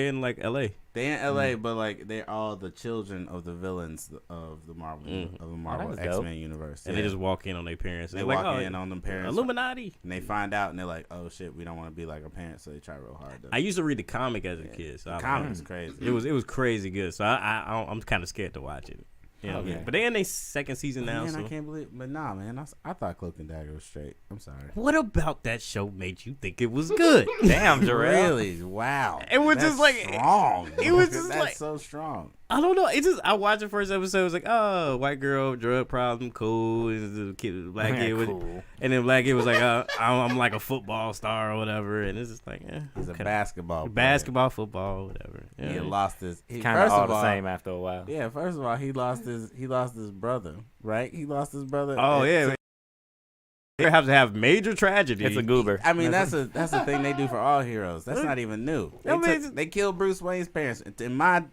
in like L.A. they in LA, but like they're all the children of the villains of the Marvel that's X-Men dope. universe. And they just walk in on their parents. they They're walk like, in on them parents, Illuminati. and they find out, and they're like, "Oh shit, we don't want to be like our parents," so they try real hard. I used to read the comic as a kid. So The I comic is crazy. It was crazy good. So I'm kind of scared to watch it. You know what I mean? Okay. But they in their second season now. Man, So. I can't believe. But nah, man, I thought Cloak and Dagger was straight. I'm sorry. What about that show made you think it was good? Damn, Jarrell. Really? Wow. It was That's just like- strong. it was just That's like- so strong. I don't know. It just I watched the first episode. It was like, oh, white girl, drug problem, cool. And the kid, black kid, was, Cool. and then black kid was like, I'm like a football star or whatever. And it's just like, He's a okay. basketball. player. basketball, football, whatever. He Yeah. lost his. It's kind of all the same after a while. Yeah, first of all, he lost his brother, right? He lost his brother. Oh And yeah. so- They have to have major tragedy. It's a goober. I mean, that's the thing they do for all heroes. That's not even new. I mean, They killed Bruce Wayne's parents. In my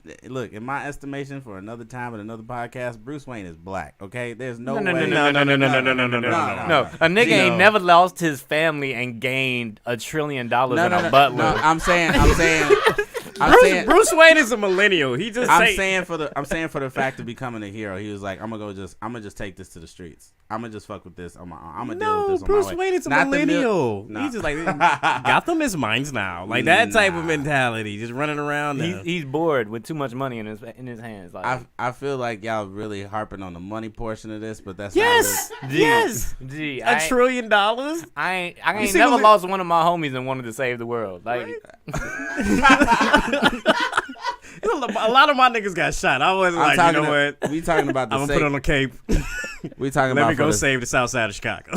estimation, for another time and another podcast, Bruce Wayne is black. Okay, there's no way. No. A nigga ain't never lost his family and gained $1 trillion in a butler. No, I'm saying. Bruce Wayne is a millennial. He just I'm say, saying for the fact of becoming a hero, he was like, I'm gonna just take this to the streets. I'm gonna just fuck with this on my own. I'm gonna deal with no, this on Bruce my way. Wayne is a Not the millennial. No. He's just like Gotham is mine now, like that type of Nah. mentality, just running around. Now. He's bored with too much money in his hands. Like, I feel like y'all really harping on the money portion of this, but that's Yes, not yes, gee, $1 trillion. I ain't see never what- lost one of my homies and wanted to save the world. Like, A lot of my niggas got shot. I was like, you know what? We talking about the I'm gonna put on a cape. we talking Let about me go for the- save the South Side of Chicago.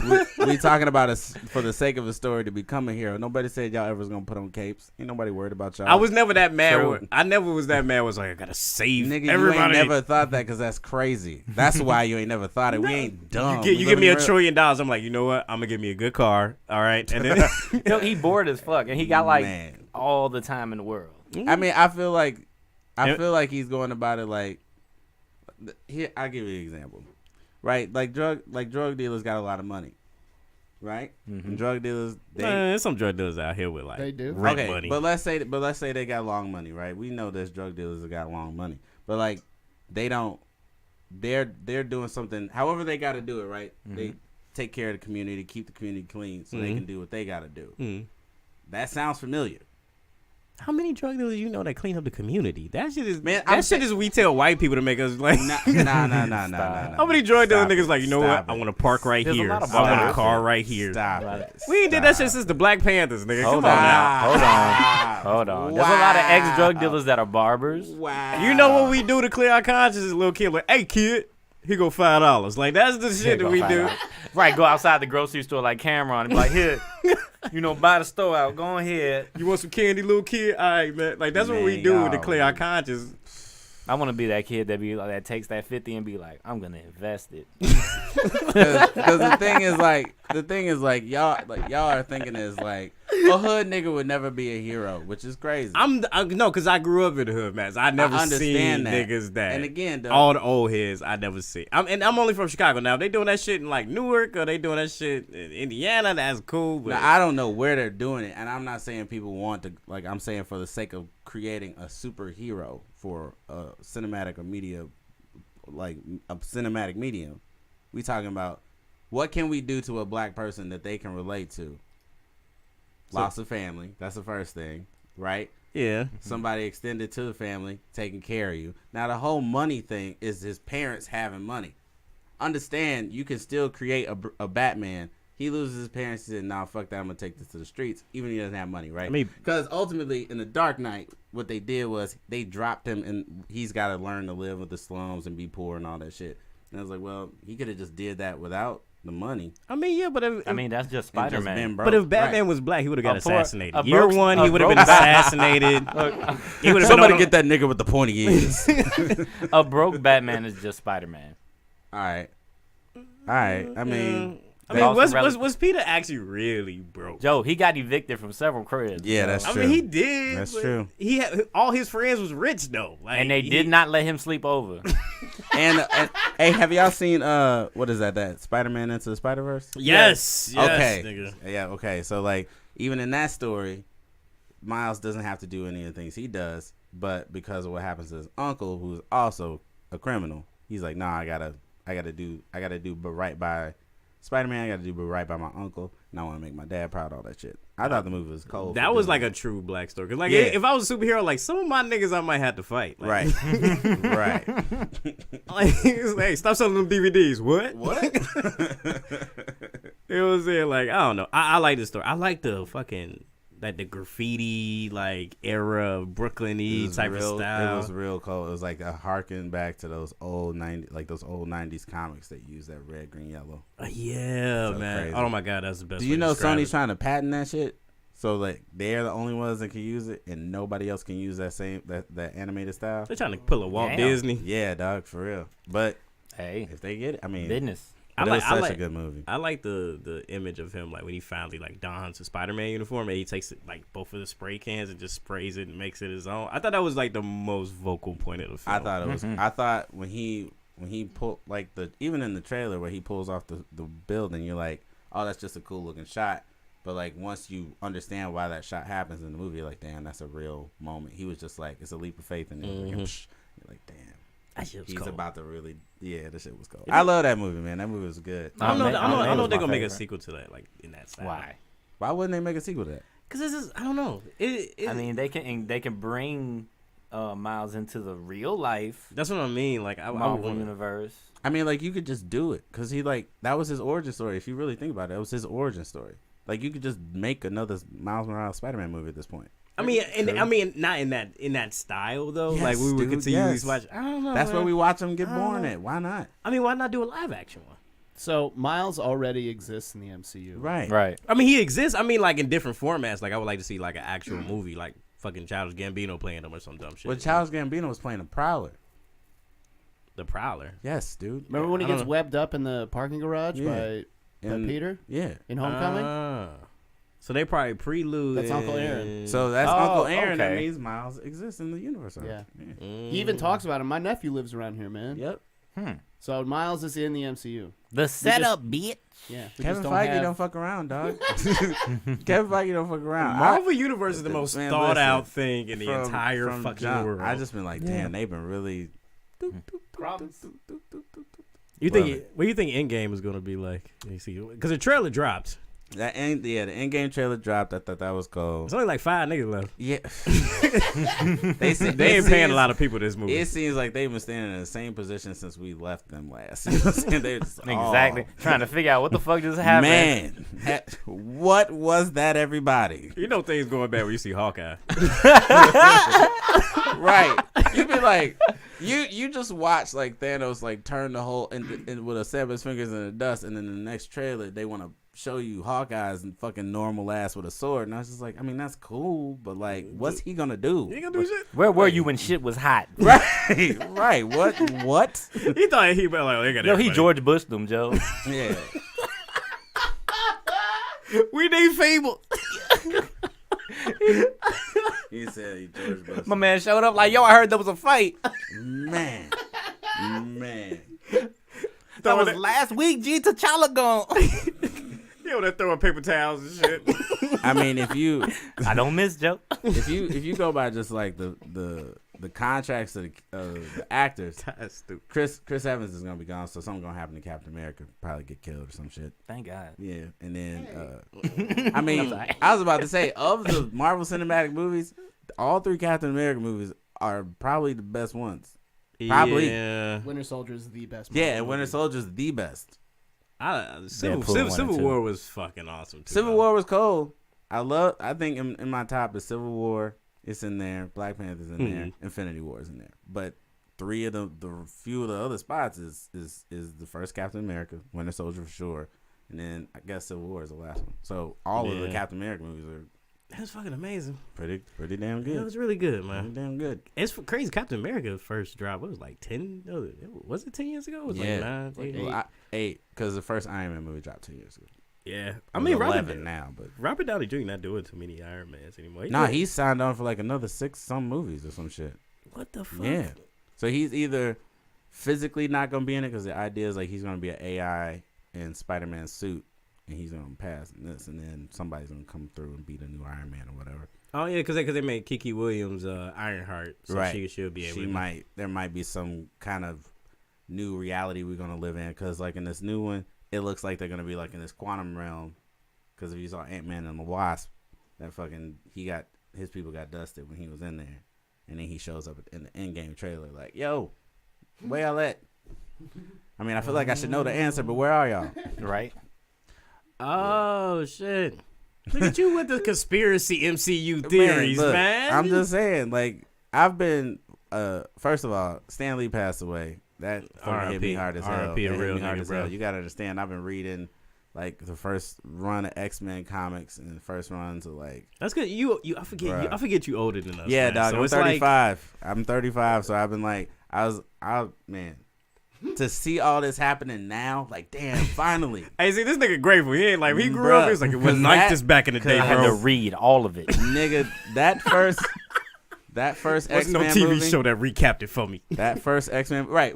we talking about us for the sake of the story to become a hero. Nobody said y'all ever was gonna put on capes. Ain't nobody worried about y'all. I was never that mad. True. I never was that mad. Was like, I gotta save Nigga, you everybody. ain't never thought that because that's crazy. That's why you ain't never thought it. We ain't dumb. You give me $1 trillion. I'm like, you know what? I'm gonna give me a good car. All right, and then he bored as fuck, and he got like Man. all the time in the world. I mean, I feel like Yep. he's going about it like. Here, I'll give you an example. Right, like drug dealers got a lot of money, right? And drug dealers, there's some drug dealers out here with like They do. rent okay, money. but let's say they got long money, right? We know there's drug dealers that got long money, but like they don't. They're doing something. However, they got to do it, right? They take care of the community, keep the community clean, so they can do what they got to do. That sounds familiar. How many drug dealers you know that clean up the community? That shit is Man, that shit is we tell white people to make us like. Nah. How many drug dealer Stop niggas it. like, you know Stop what? I it. want to park right There's a here. lot I of want a bars. car right here. Stop it. We ain't did that shit since the Black Panthers, nigga. Hold Come on on now. now. Hold on. There's a lot of ex-drug dealers that are barbers. Wow. You know what we do to clear our conscience, little kid? Like, hey kid, here go $5. Like that's the shit that we do. Right, go outside the grocery store like Cameron and be like, here, buy the store out. Go ahead. You want some candy, little kid? All right, man. Like that's what we Man, do y'all, to clear our man. conscience. I want to be that kid that be like, that takes that 50 and be like, I'm gonna invest it. Because the thing is like y'all are thinking is like a hood nigga would never be a hero, which is crazy. No, because I grew up in the hood, man. So I never understand seen that. niggas that. And again, though, all the old heads I never see. I'm only from Chicago now. If they doing that shit in like Newark or they doing that shit in Indiana, that's cool. But now, I don't know where they're doing it, and I'm not saying people want to. Like I'm saying for the sake of creating a superhero for a cinematic or media, like a cinematic medium, we talking about what can we do to a black person that they can relate to. Loss of family. That's the first thing, right? yeah, Somebody extended to the family, taking care of you. Now, the whole money thing is his parents having money. Understand, you can still create a Batman. He loses his parents. He said, nah, fuck that. I'm going to take this to the streets, even if he doesn't have money, right? I mean- Because ultimately, in The Dark Knight, what they did was they dropped him, and he's got to learn to live with the slums and be poor and all that shit. And I was like, well, he could have just did that without the money. I mean, yeah, but if, I mean, that's just and just Spider-Man. been broke. but if Batman Right. was black, he would have got A poor- assassinated. a Year broke- one, a he would have been broke- assassinated. He would have Somebody been get that nigga with the pointy ears. A broke Batman is just Spider-Man. All right. I mean, I mean, Boston was Peter actually really broke? Joe, he got evicted from several cribs. yeah, so- that's I true. mean, he did. That's but true. He had all his friends was rich though, like, And they did not let him sleep over. And hey, have y'all seen what is that Spider-Man Into the Spider-Verse? Yes. Okay. Nigga. Yeah. Okay. So like, even in that story, Miles doesn't have to do any of the things he does, but because of what happens to his uncle, who's also a criminal, he's like, nah, I gotta do but right by Spider-Man. I gotta do but right by my uncle, and I want to make my dad proud. All that shit. I thought the movie was cold. That was like a true black story. Cause like, Yeah. if I was a superhero, like some of my niggas, I might have to fight. Like, right, right. Like, hey, stop selling them DVDs. What? What? It was there. Like, I don't know. I like this story. I like the fucking like the graffiti like era Brooklyn-y type of style. It was real cold. It was like a harken back to those old 90s comics that use that red, green, yellow. Yeah, So man. crazy. Oh my god, that's the best. Do way you to know describe Sony's it. trying to patent that shit? So like they're the only ones that can use it, and nobody else can use that animated style. They're trying to pull a Walt Damn. Disney. Yeah, dog, for real. But Hey, if they get it, I mean, business. but it was such a good movie. I like the image of him like when he finally like dons a Spider-Man uniform and he takes it like both of the spray cans and just sprays it and makes it his own. I thought that was like the most vocal point of the film. I thought it was. I thought when he pulled like even in the trailer where he pulls off the building, you're like, oh, that's just a cool looking shot. But like once you understand why that shot happens in the movie, you're like, damn, that's a real moment. He was just like, it's a leap of faith, and you're like, damn, that shit was he's cold. about to really, yeah, that shit was cold. I love that movie, man. That movie was good. I don't know. Man, I know Man was they're my gonna make a favorite. sequel to that, like in that style. Why? Why wouldn't they make a sequel to that? Because this is I don't know. I mean, they can bring Miles into the real life that's what I mean. Like I Marvel would universe. I mean, like you could just do it because he like that was his origin story. If you really think about it, that was his origin story. Like you could just make another Miles Morales Spider-Man movie at this point. I mean, not in that style though. Yes, like we would dude, continually yes. watch. I don't know. That's man. where we watch him get born at. Why not? I mean, why not do a live action one? So Miles already exists in the MCU. Right. Right. I mean, he exists. I mean, like in different formats. Like I would like to see like an actual movie, like fucking Childish Gambino playing him or some dumb shit. Well, Charles Gambino was playing a Prowler. The Prowler. Yes, dude. Remember when he I don't gets know. webbed up in the parking garage by And- Peter Yeah. in Homecoming? So they probably prelude. That's Uncle Aaron. So that's Oh, Uncle Aaron. That okay. means Miles exists in the universe. Yeah. Mm. He even talks about him. My nephew lives around here, man. Yep. So Miles is in the MCU. The setup, bitch. Yeah. we Kevin just Feige have- don't fuck around, dog. Kevin Feige don't fuck around. Marvel Universe is the most Man, thought out listen, thing in the entire from fucking jump, world. I just been like, damn, they've been really. You Love think? What do you think Endgame is gonna be like? You see, because the trailer dropped. the in-game trailer dropped. I thought that was cool. It's only like 5 niggas left. Yeah. They ain't paying a lot of people this movie. It seems like they've been standing in the same position since we left them last. You know what I'm saying? They're just, Exactly. oh, Trying to figure out what the fuck just happened. man, what was that, everybody? You know things going bad when you see Hawkeye. Right. You be like, you just watch like Thanos like turn the whole and with a snap of his fingers in the dust, and then the next trailer they want to show you Hawkeye's and fucking normal ass with a sword, and I was just like, I mean that's cool, but like, what's he gonna do? He ain't gonna do shit. Where were you when shit was hot? Right. What? He thought he was like, they got Yo, he everybody. George Bush them, Joe. Yeah. We need Fable. He said he George Bush. My man showed up like, yo, I heard there was a fight. Man. That was last week. G T'Challa gone. You know, they're throwing paper towels and shit. I mean, if you I don't miss Joe. if you go by just like the contracts of the actors, That's stupid. Chris Evans is gonna be gone, so something's gonna happen to Captain America. Probably get killed or some shit. Thank God. Yeah, and then I mean, I was about to say of the Marvel Cinematic movies, all 3 Captain America movies are probably the best ones. Probably. Yeah. Winter Soldier is the best. Yeah, Marvel and Winter movie. Soldier's the best. Civil Deadpool 1 and Civil 2. War was fucking awesome too. Civil though. War was cool. I think in my top is Civil War. It's in there. Black Panther's in there. Infinity War is in there. But 3 of the few of the other spots is the first Captain America, Winter Soldier for sure, and then I guess Civil War is the last one. So all of the Captain America movies are That's fucking amazing. pretty damn It good. was really good, Pretty man. damn good. It's crazy. Captain America first drop. What was it, like 10? No, was it 10 years ago? It was Yeah. like 9, 8. Well, 8 because the first Iron Man movie dropped 2 years ago. Yeah. I It's mean, 11 now, but Robert Downey Jr. not doing too many Iron Mans anymore. nah, he's signed on for like another 6 some movies or some shit. What the fuck? Yeah. So he's either physically not gonna be in it because the idea is like he's gonna be an AI in Spider-Man suit and he's gonna pass in this, and then somebody's gonna come through and be the new Iron Man or whatever. Oh, yeah, because they made Kiki Williams Ironheart. So Right. she'll be able She to. might. There might be some kind of new reality we're gonna live in because like in this new one, it looks like they're gonna be like in this quantum realm. Because if you saw Ant-Man and the Wasp, that fucking his people got dusted when he was in there, and then he shows up in the in-game trailer like, "Yo, where y'all at?" I mean, I feel like I should know the answer, but where are y'all? Right? Oh, shit. Look at you with the conspiracy MCU theories, look, man. I'm just saying, like, I've been. First of all, Stan Lee passed away. That fucking hit me hard as hell. R.I.P. a That hit real me hard nigga, as bro. hell. You gotta understand. I've been reading like the first run of X-Men comics and the first runs of like. That's good. I forget you older than us. Yeah, man. dog. So I'm it's like, 35. I'm 35, so I've been like, man, to see all this happening now, like, damn, finally. hey, see, this nigga grateful. He ain't like he grew Bruh, up. He was like, it was cause like that- this back in the day, I had to bro. read all of it. Nigga, that first There's X-Men no TV movie, show that recapped it for me. that first X-Men, right?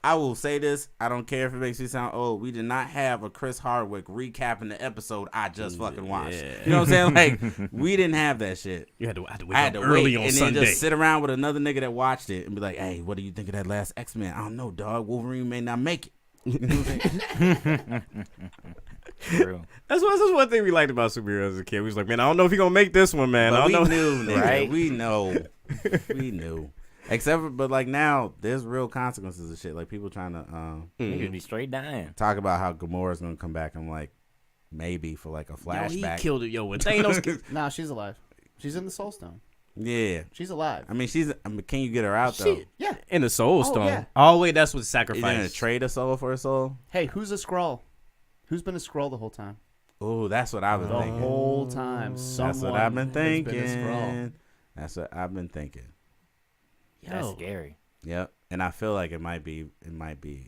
I will say this. I don't care if it makes me sound old. We did not have a Chris Hardwick recapping the episode I just fucking watched. You know what I'm saying? Like, we didn't have that shit. You had to wake I had up to early wait on and Sunday. then just sit around with another nigga that watched it and be like, "Hey, what do you think of that last X-Men?" I don't know, dog. Wolverine may not make it. You know what I'm saying? True. That's one thing we liked about superheroes as a kid. We was like, man, I don't know if he gonna make this one, man. But I we don't know. knew, nigga. Right? We know. We knew. Except for, but like now, there's real consequences of shit. Like people trying to Niggas be straight dying. talk about how Gamora's gonna come back. I'm like, maybe for like a Yo, he flashback. killed it. Yo, when Thanos. Nah, she's alive. She's in the Soul Stone. Yeah. She's alive. I mean, can you get her out though? Yeah. in the Soul Stone. yeah. Oh wait, that's what Is it gonna sacrifice. trade a soul for a soul? Hey, who's a Skrull? Who's been a Skrull the whole time? Oh, that's what I've been The thinking. whole time. That's what Someone I've been has been a thinking. Skrull. That's what I've been thinking. That's Yo. scary. Yep. And I feel like it might be Iron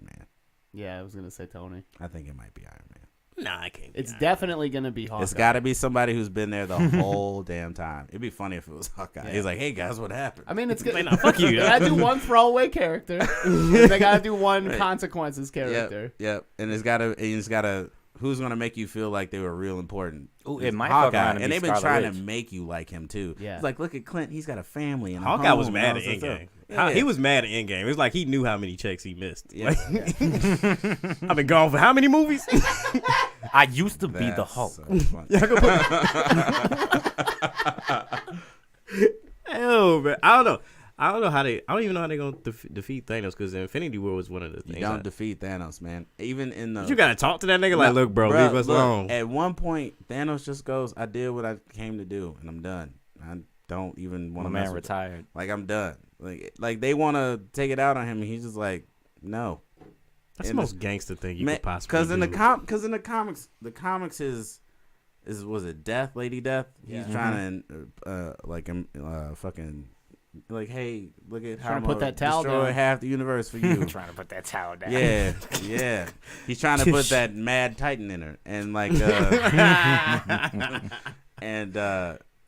Man. Yeah, I was gonna say Tony. I think it might be Iron Man. Nah, I can't. It's definitely gonna be Hawkeye. It's got to be somebody who's been there the whole damn time. It'd be funny if it was Hawkeye. Yeah. He's like, "Hey guys, what happened?" I mean, it's good. Man, nah, fuck you. They gotta do one throwaway character. They gotta do one consequences character. Yep. And it's gotta. Who's gonna make you feel like they were real important? Ooh, It's it might fuck Hawkeye, around and and be they've been Scarlet trying Witch. to make you like him too. Yeah. It's like, look at Clint. He's got a family and a Hawkeye home was and mad all at this stuff. Endgame. He was mad at Endgame. It was like he knew how many checks he missed. Yeah. Like, I've been gone for how many movies? I used to be the Hulk. So funny. Hell, man. I don't know how they. I don't even know how they gonna defeat Thanos because Infinity War was one of the things. You don't defeat Thanos, man. Even in the You gotta talk to that nigga like, look, bro, leave us alone. At one point, Thanos just goes, "I did what I came to do, and I'm done. I don't even want to My mess man with it. retired. Like I'm done. Like they want to take it out on him, and he's just like, no. That's And the most gangster thing you could possibly Because do. in the comics is was it Death, Lady Death? He's trying to fucking. Like, hey, look at how Trying to put that towel destroy down. half the universe for you. Trying to put that towel down. Yeah, yeah. He's trying to put that Mad Titan in her, and like, and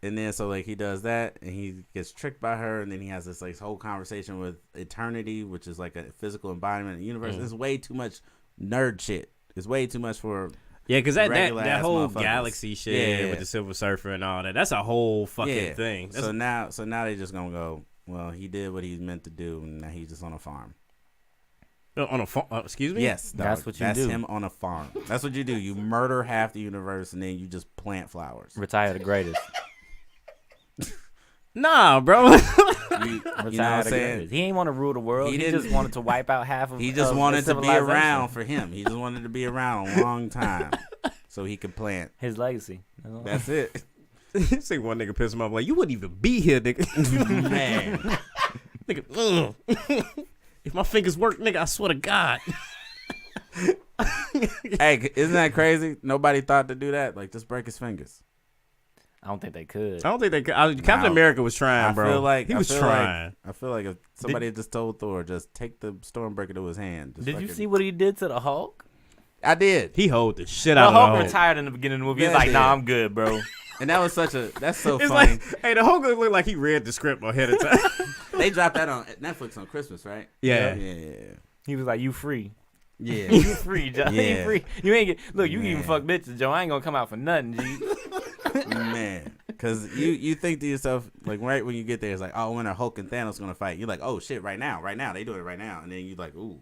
then so like he does that, and he gets tricked by her, and then he has this like whole conversation with Eternity, which is like a physical embodiment of the universe. It's way too much nerd shit. It's way too much for. Yeah, because that regular-ass whole motherfuckers. galaxy shit with the Silver Surfer and all that, that's a whole fucking thing. That's, So now they just gonna go, well, he did what he's meant to do, and now he's just on a farm. on a phone, excuse me? Yes, dog. That's what you do. That's him on a farm. That's what you do. You murder half the universe, and then you just plant flowers. Retire the greatest. Nah, bro. You know Retire what I'm the saying? greatest. He ain't want to rule the world. He He didn't- just wanted to wipe out half of. He just of wanted to be civilization. around for him. He just wanted to be around a long time, so he could plant. His legacy. That's it, See one nigga piss him off like, you wouldn't even be here, nigga. man. Nigga, if my fingers work, nigga, I swear to God. Hey, isn't that crazy? Nobody thought to do that. Like, just break his fingers. I don't think they could. I don't think they could. Captain America was trying, bro. He was trying. I feel like if somebody had just told Thor, just take the Stormbreaker to his hand. Just Did you fucking- see what he did to the Hulk? I did, He hold the shit The out of Hulk the Hulk. retired in the beginning of the movie. He's Yeah, like, nah, yeah. I'm good, bro. and that was such a. That's so It's funny. like, hey, the Hulk looked like he read the script ahead of time. They dropped that on Netflix on Christmas, right? Yeah. Yeah. He was like, you free. Yeah. You free, Joe. Yeah. You free. You ain't get. Look, you can even Man. fuck bitches, Joe. I ain't gonna come out for nothing, G. Man, because you think to yourself, like, right when you get there, it's like, oh, when are Hulk and Thanos gonna fight? You're like, oh shit, right now, they do it right now, and then you're like, ooh,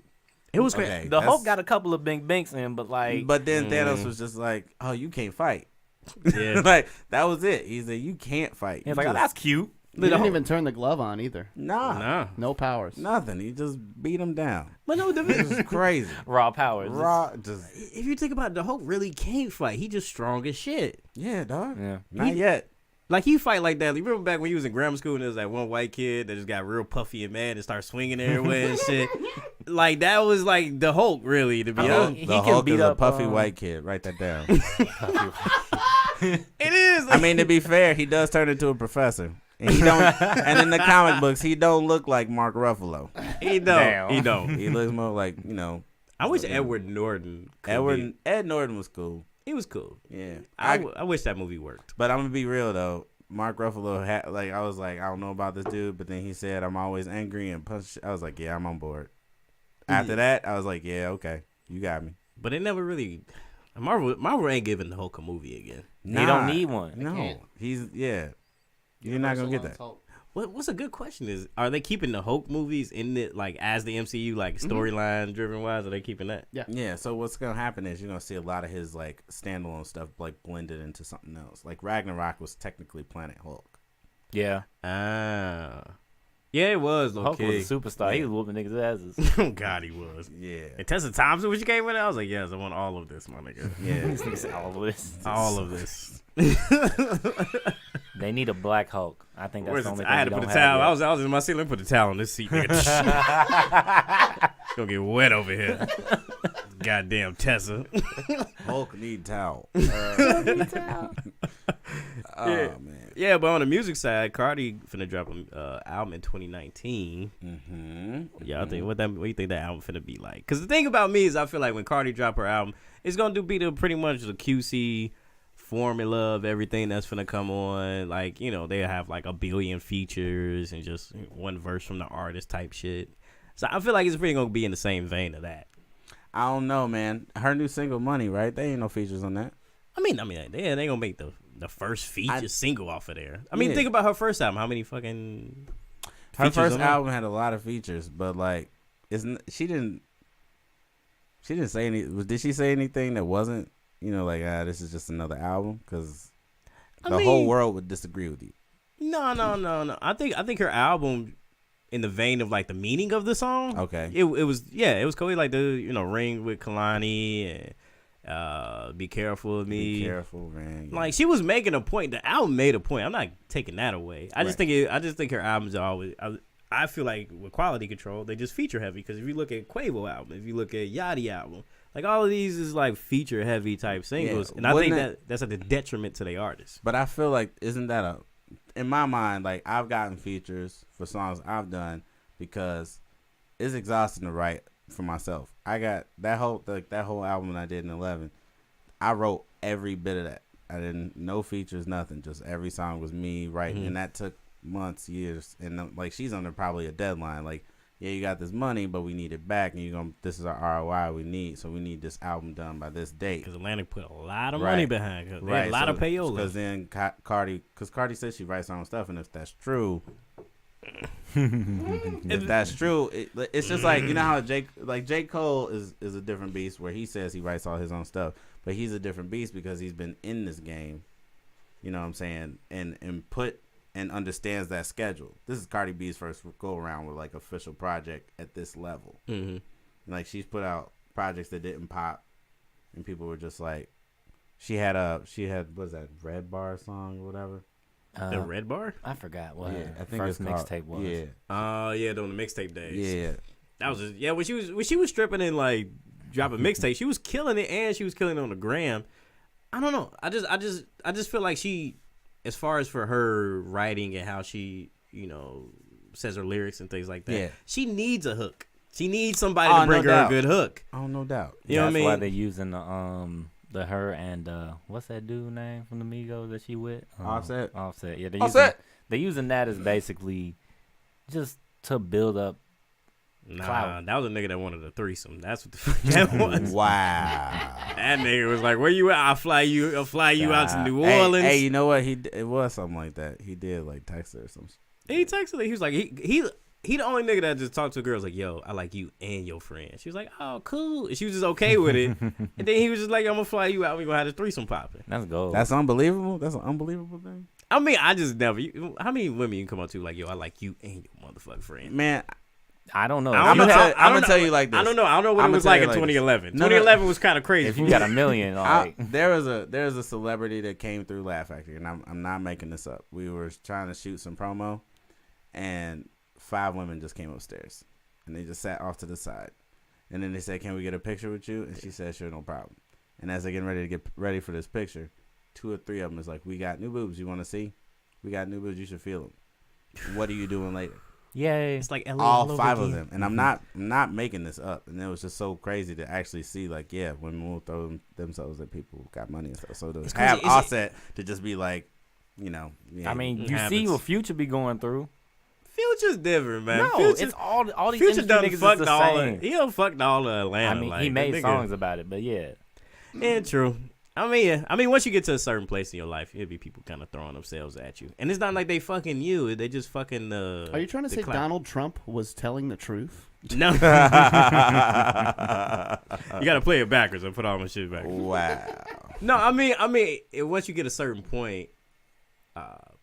It was okay, crazy. The Hulk got a couple of bink binks in, but like, but then Thanos was just like, oh, you can't fight. Yeah. Like that was it. He said, you can't fight. he's You like, oh, just- that's cute. He didn't even turn the glove on either. nah, No powers. nothing. He just beat him down. But no, This is crazy. Raw powers. Raw, just if you think about it, the Hulk really can't fight. He just strong as shit. yeah, dog. Yeah. Not yet. Like, he fight like that. You remember back when he was in grammar school and there was that one white kid that just got real puffy and mad and started swinging everywhere and shit. Like, that was like the Hulk, really, to be mean, honest. he The can Hulk beat is a up, puffy white kid. Write that down. It is. I mean, to be fair, he does turn into a professor. And he don't. And in the comic books, he don't look like Mark Ruffalo. he don't. Damn. He don't. He looks more like I wish Edward Norton could Ed Norton was cool. He was cool. Yeah, I wish that movie worked. but I'm gonna be real though. Mark Ruffalo had I was like, I don't know about this dude, but then he said I'm always angry and punch. I was like, yeah, I'm on board. After that, I was like, yeah, okay, you got me. But it never really. Marvel ain't giving the Hulk a movie again. He don't need one. No, can't. you're not gonna get that. What's a good question is, are they keeping the Hulk movies in it, like, as the MCU, like, storyline driven wise? Are they keeping that? Yeah, so what's gonna happen is you're gonna see a lot of his like standalone stuff like blended into something else. Like Ragnarok was technically Planet Hulk. Yeah. Ah. Yeah, it was, Hulk okay. was a superstar. He was whooping niggas' asses. Oh, God, he was. Yeah, And Tessa Thompson, when she came in, I was like, yes, I want all of this, my nigga. yeah. This nigga said all of this. All of this. They need a black Hulk. I think that's Where's the it? only I thing had we to put don't a towel. have yet. I was in my seat. Let me put a towel on this seat, nigga. Gonna get wet over here. Goddamn Tessa. Hulk need towel. Oh man. Yeah, but on the music side, Cardi finna drop an album in 2019. Mm-hmm. Yeah, I think what do you think that album finna be like? Because the thing about me is, I feel like when Cardi drop her album, it's gonna be pretty much the QC formula of everything that's finna come on. Like, you know, they have like a billion features and just one verse from the artist type shit. So I feel like it's pretty gonna be in the same vein of that. I don't know, man. Her new single, Money, right? They ain't no features on that. I mean, they gonna make the first feature single off of there. I mean, Yeah. think about her first album. How many fucking Her features first on it. album had a lot of features, but like, she didn't say any. Did she say anything that wasn't, like, this is just another album? Because the whole world would disagree with you. No. I think her album, in the vein of like the meaning of the song. Okay. It was cool. Like the Ring with Kalani and Be Careful of Me. Be careful, man. Like she was making a point. The album made a point. I'm not taking that away. I just think her albums are always. I feel like with Quality Control, they just feature heavy. Because if you look at Quavo album, if you look at Yachty album, like all of these is like feature heavy type singles, and I think that's at the detriment to the artists. But I feel like in my mind, like I've gotten features for songs I've done because it's exhausting to write for myself. I got that whole album I did in 11. I wrote every bit of that. I didn't no features, nothing. Just every song was me writing, and that took months, years. And like she's under probably a deadline. Like, yeah, you got this money, but we need it back, and this is our ROI we need. So we need this album done by this date. Because Atlantic put a lot of money behind her. Right. A lot of payola. Because then Cardi says she writes her own stuff, and if that's true, it's just like, how J. Cole is a different beast where he says he writes all his own stuff, but he's a different beast because he's been in this game, you know what I'm saying, and understands that schedule. This is Cardi B's first go around with like official project at this level. Mm-hmm. Like she's put out projects that didn't pop, and people were just like, she had what's that Red Bar song or whatever. The Red Bar? I forgot what I think first it's called, mixtape was. Yeah. During the mixtape days. Yeah. That was when she was stripping and like dropping mixtape, she was killing it, and she was killing it on the gram. I don't know. I just feel like she, as far as for her writing and how she, says her lyrics and things like that, she needs a hook. She needs somebody to bring her a good hook. Oh, no doubt. You know what I mean? That's why they're using the her and what's that dude name from the Migos that she with? Offset. Offset. Yeah, they're using that as basically just to build up. Nah, clout. that was a nigga that wanted a threesome. That's what the fuck that was. Wow. That nigga was like, "Where you at? I'll fly you out to New Orleans." Hey, you know what? It was something like that. He did like text her or something. He texted her. He was like, he the only nigga that just talked to a girl. Was like, "Yo, I like you and your friend." She was like, "Oh, cool." And she was just okay with it. And then he was just like, "I'm gonna fly you out. We gonna have a threesome popping." That's gold. That's unbelievable. That's an unbelievable thing. I mean, I just never. How many women you can come up to like, "Yo, I like you and your motherfucking friend"? Man, I don't know. I'm gonna tell you like this. I don't know. I don't know what it was like in 2011. 2011 was kind of crazy. If you got a million, like there's a celebrity that came through Laugh Factory, and I'm not making this up. We were trying to shoot some promo, and 5 women just came upstairs, and they just sat off to the side, and then they said, "Can we get a picture with you?" And she said, "Sure, no problem." And as they're getting ready to get ready for this picture, 2 or 3 of them is like, "We got new boobs. You want to see? We got new boobs. You should feel them. What are you doing later?" yay! It's like all 5 of them, and I'm not making this up. And it was just so crazy to actually see, like, yeah, women will throw themselves at people who got money and stuff. So to have Offset to just be like, yeah, I mean, you see what Future be going through. Future's different, man. No, Future, it's all these Future industry done niggas is fucked the all. same. He done fucked all of Atlanta. I mean, like, he made nigga, songs about it, but yeah. Yeah, true. I mean, once you get to a certain place in your life, it'll be people kind of throwing themselves at you, and it's not like they fucking you; they just fucking. Are you trying to say clout. Donald Trump was telling the truth? No. You gotta play it backwards and put all my shit back. Wow. No, I mean, once you get a certain point,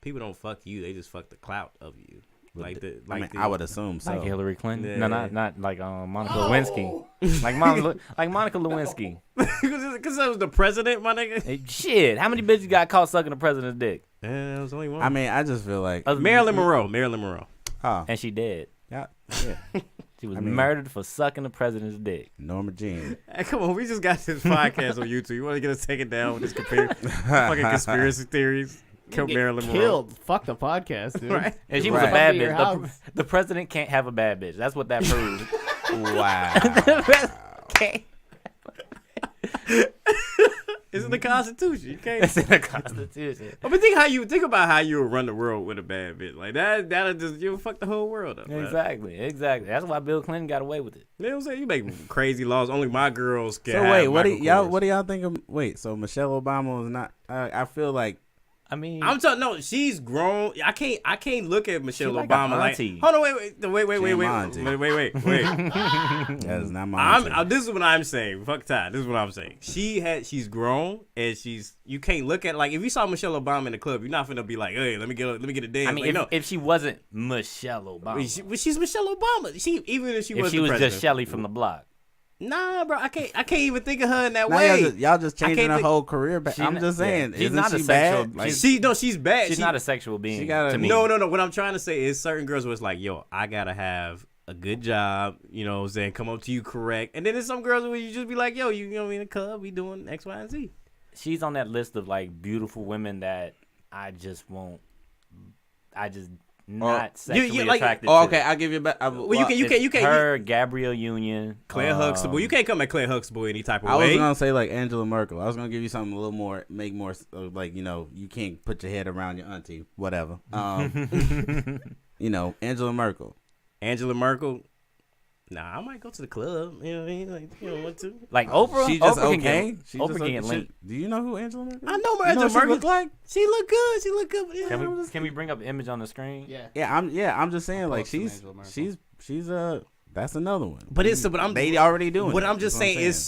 people don't fuck you; they just fuck the clout of you. I would assume so. Like Hillary Clinton? Yeah. No, not like Monica Lewinsky. Like Monica Lewinsky. Because that was the president, my nigga. Hey, shit, how many bitches got caught sucking the president's dick? Yeah, there was only one. I mean, I just feel like Marilyn Monroe. Oh, And she dead. yeah. She was murdered for sucking the president's dick. Norma Jean. Hey, come on, we just got this podcast on YouTube. You want to get us taken down with this fucking conspiracy theories? Kill Marilyn Monroe. Killed. Fuck the podcast, dude. Right. And she was Right. a bad Come to your bitch. house. The president can't have a bad bitch. That's what that proves. Wow. It's in the Constitution. You can't. It's in the Constitution. I mean, think about how you would run the world with a bad bitch like that. That'll just you'll fuck the whole world up. Man. Exactly. That's why Bill Clinton got away with it. You know what I'm saying? You make crazy laws. Only my girls can. So have wait, what do Michael Kors. y'all think of? Wait, so Michelle Obama was not? I feel like I mean, I'm talking. No, she's grown. I can't look at Michelle like Obama a like. auntie. Hold on, wait. That is not my auntie. This is what I'm saying. Fuck Ty. This is what I'm saying. She's grown and you can't look at like if you saw Michelle Obama in the club, you're not finna be like, hey, let me get a dance. I mean, like, no. if she wasn't Michelle Obama, She's Michelle Obama. Even if she if was she the was president. just Shelly from the block. Nah, bro, I can't even think of her in that Now way. y'all just changing can't her think- whole career back. I'm just saying, she's isn't not she a sexual- bad? Like, She's bad. She's not a sexual being. she gotta- to me. No. What I'm trying to say is certain girls where it's like, yo, I gotta have a good job, you know what I'm saying, come up to you correct. And then there's some girls where you just be like, yo, you know, in the club, we doing X, Y, and Z. She's on that list of like beautiful women that I just not sexually like- attracted oh, to. okay, I'll give you back. Well, you can't. Her, Gabrielle Union, Claire Huxtable. You can't come at Claire Huxtable any type of I was way. gonna say like Angela Merkel. I was gonna give you something a little more, like, you know, you can't put your head around your auntie, whatever. You know, Angela Merkel. Angela Merkel. Nah, I might go to the club. You know what I mean? Like, you know what to? like Oprah. She just Oprah okay. Can She Oprah just can get okay. linked. Do you know who Angela Merkel? I know You Angela what she Merkel. look like? She look good. She look good. Yeah, Can we bring up the image on the screen? Yeah. I'm just saying like Close to Angela Merkel. she's that's another one. But they already doing. What it, I'm is just what saying is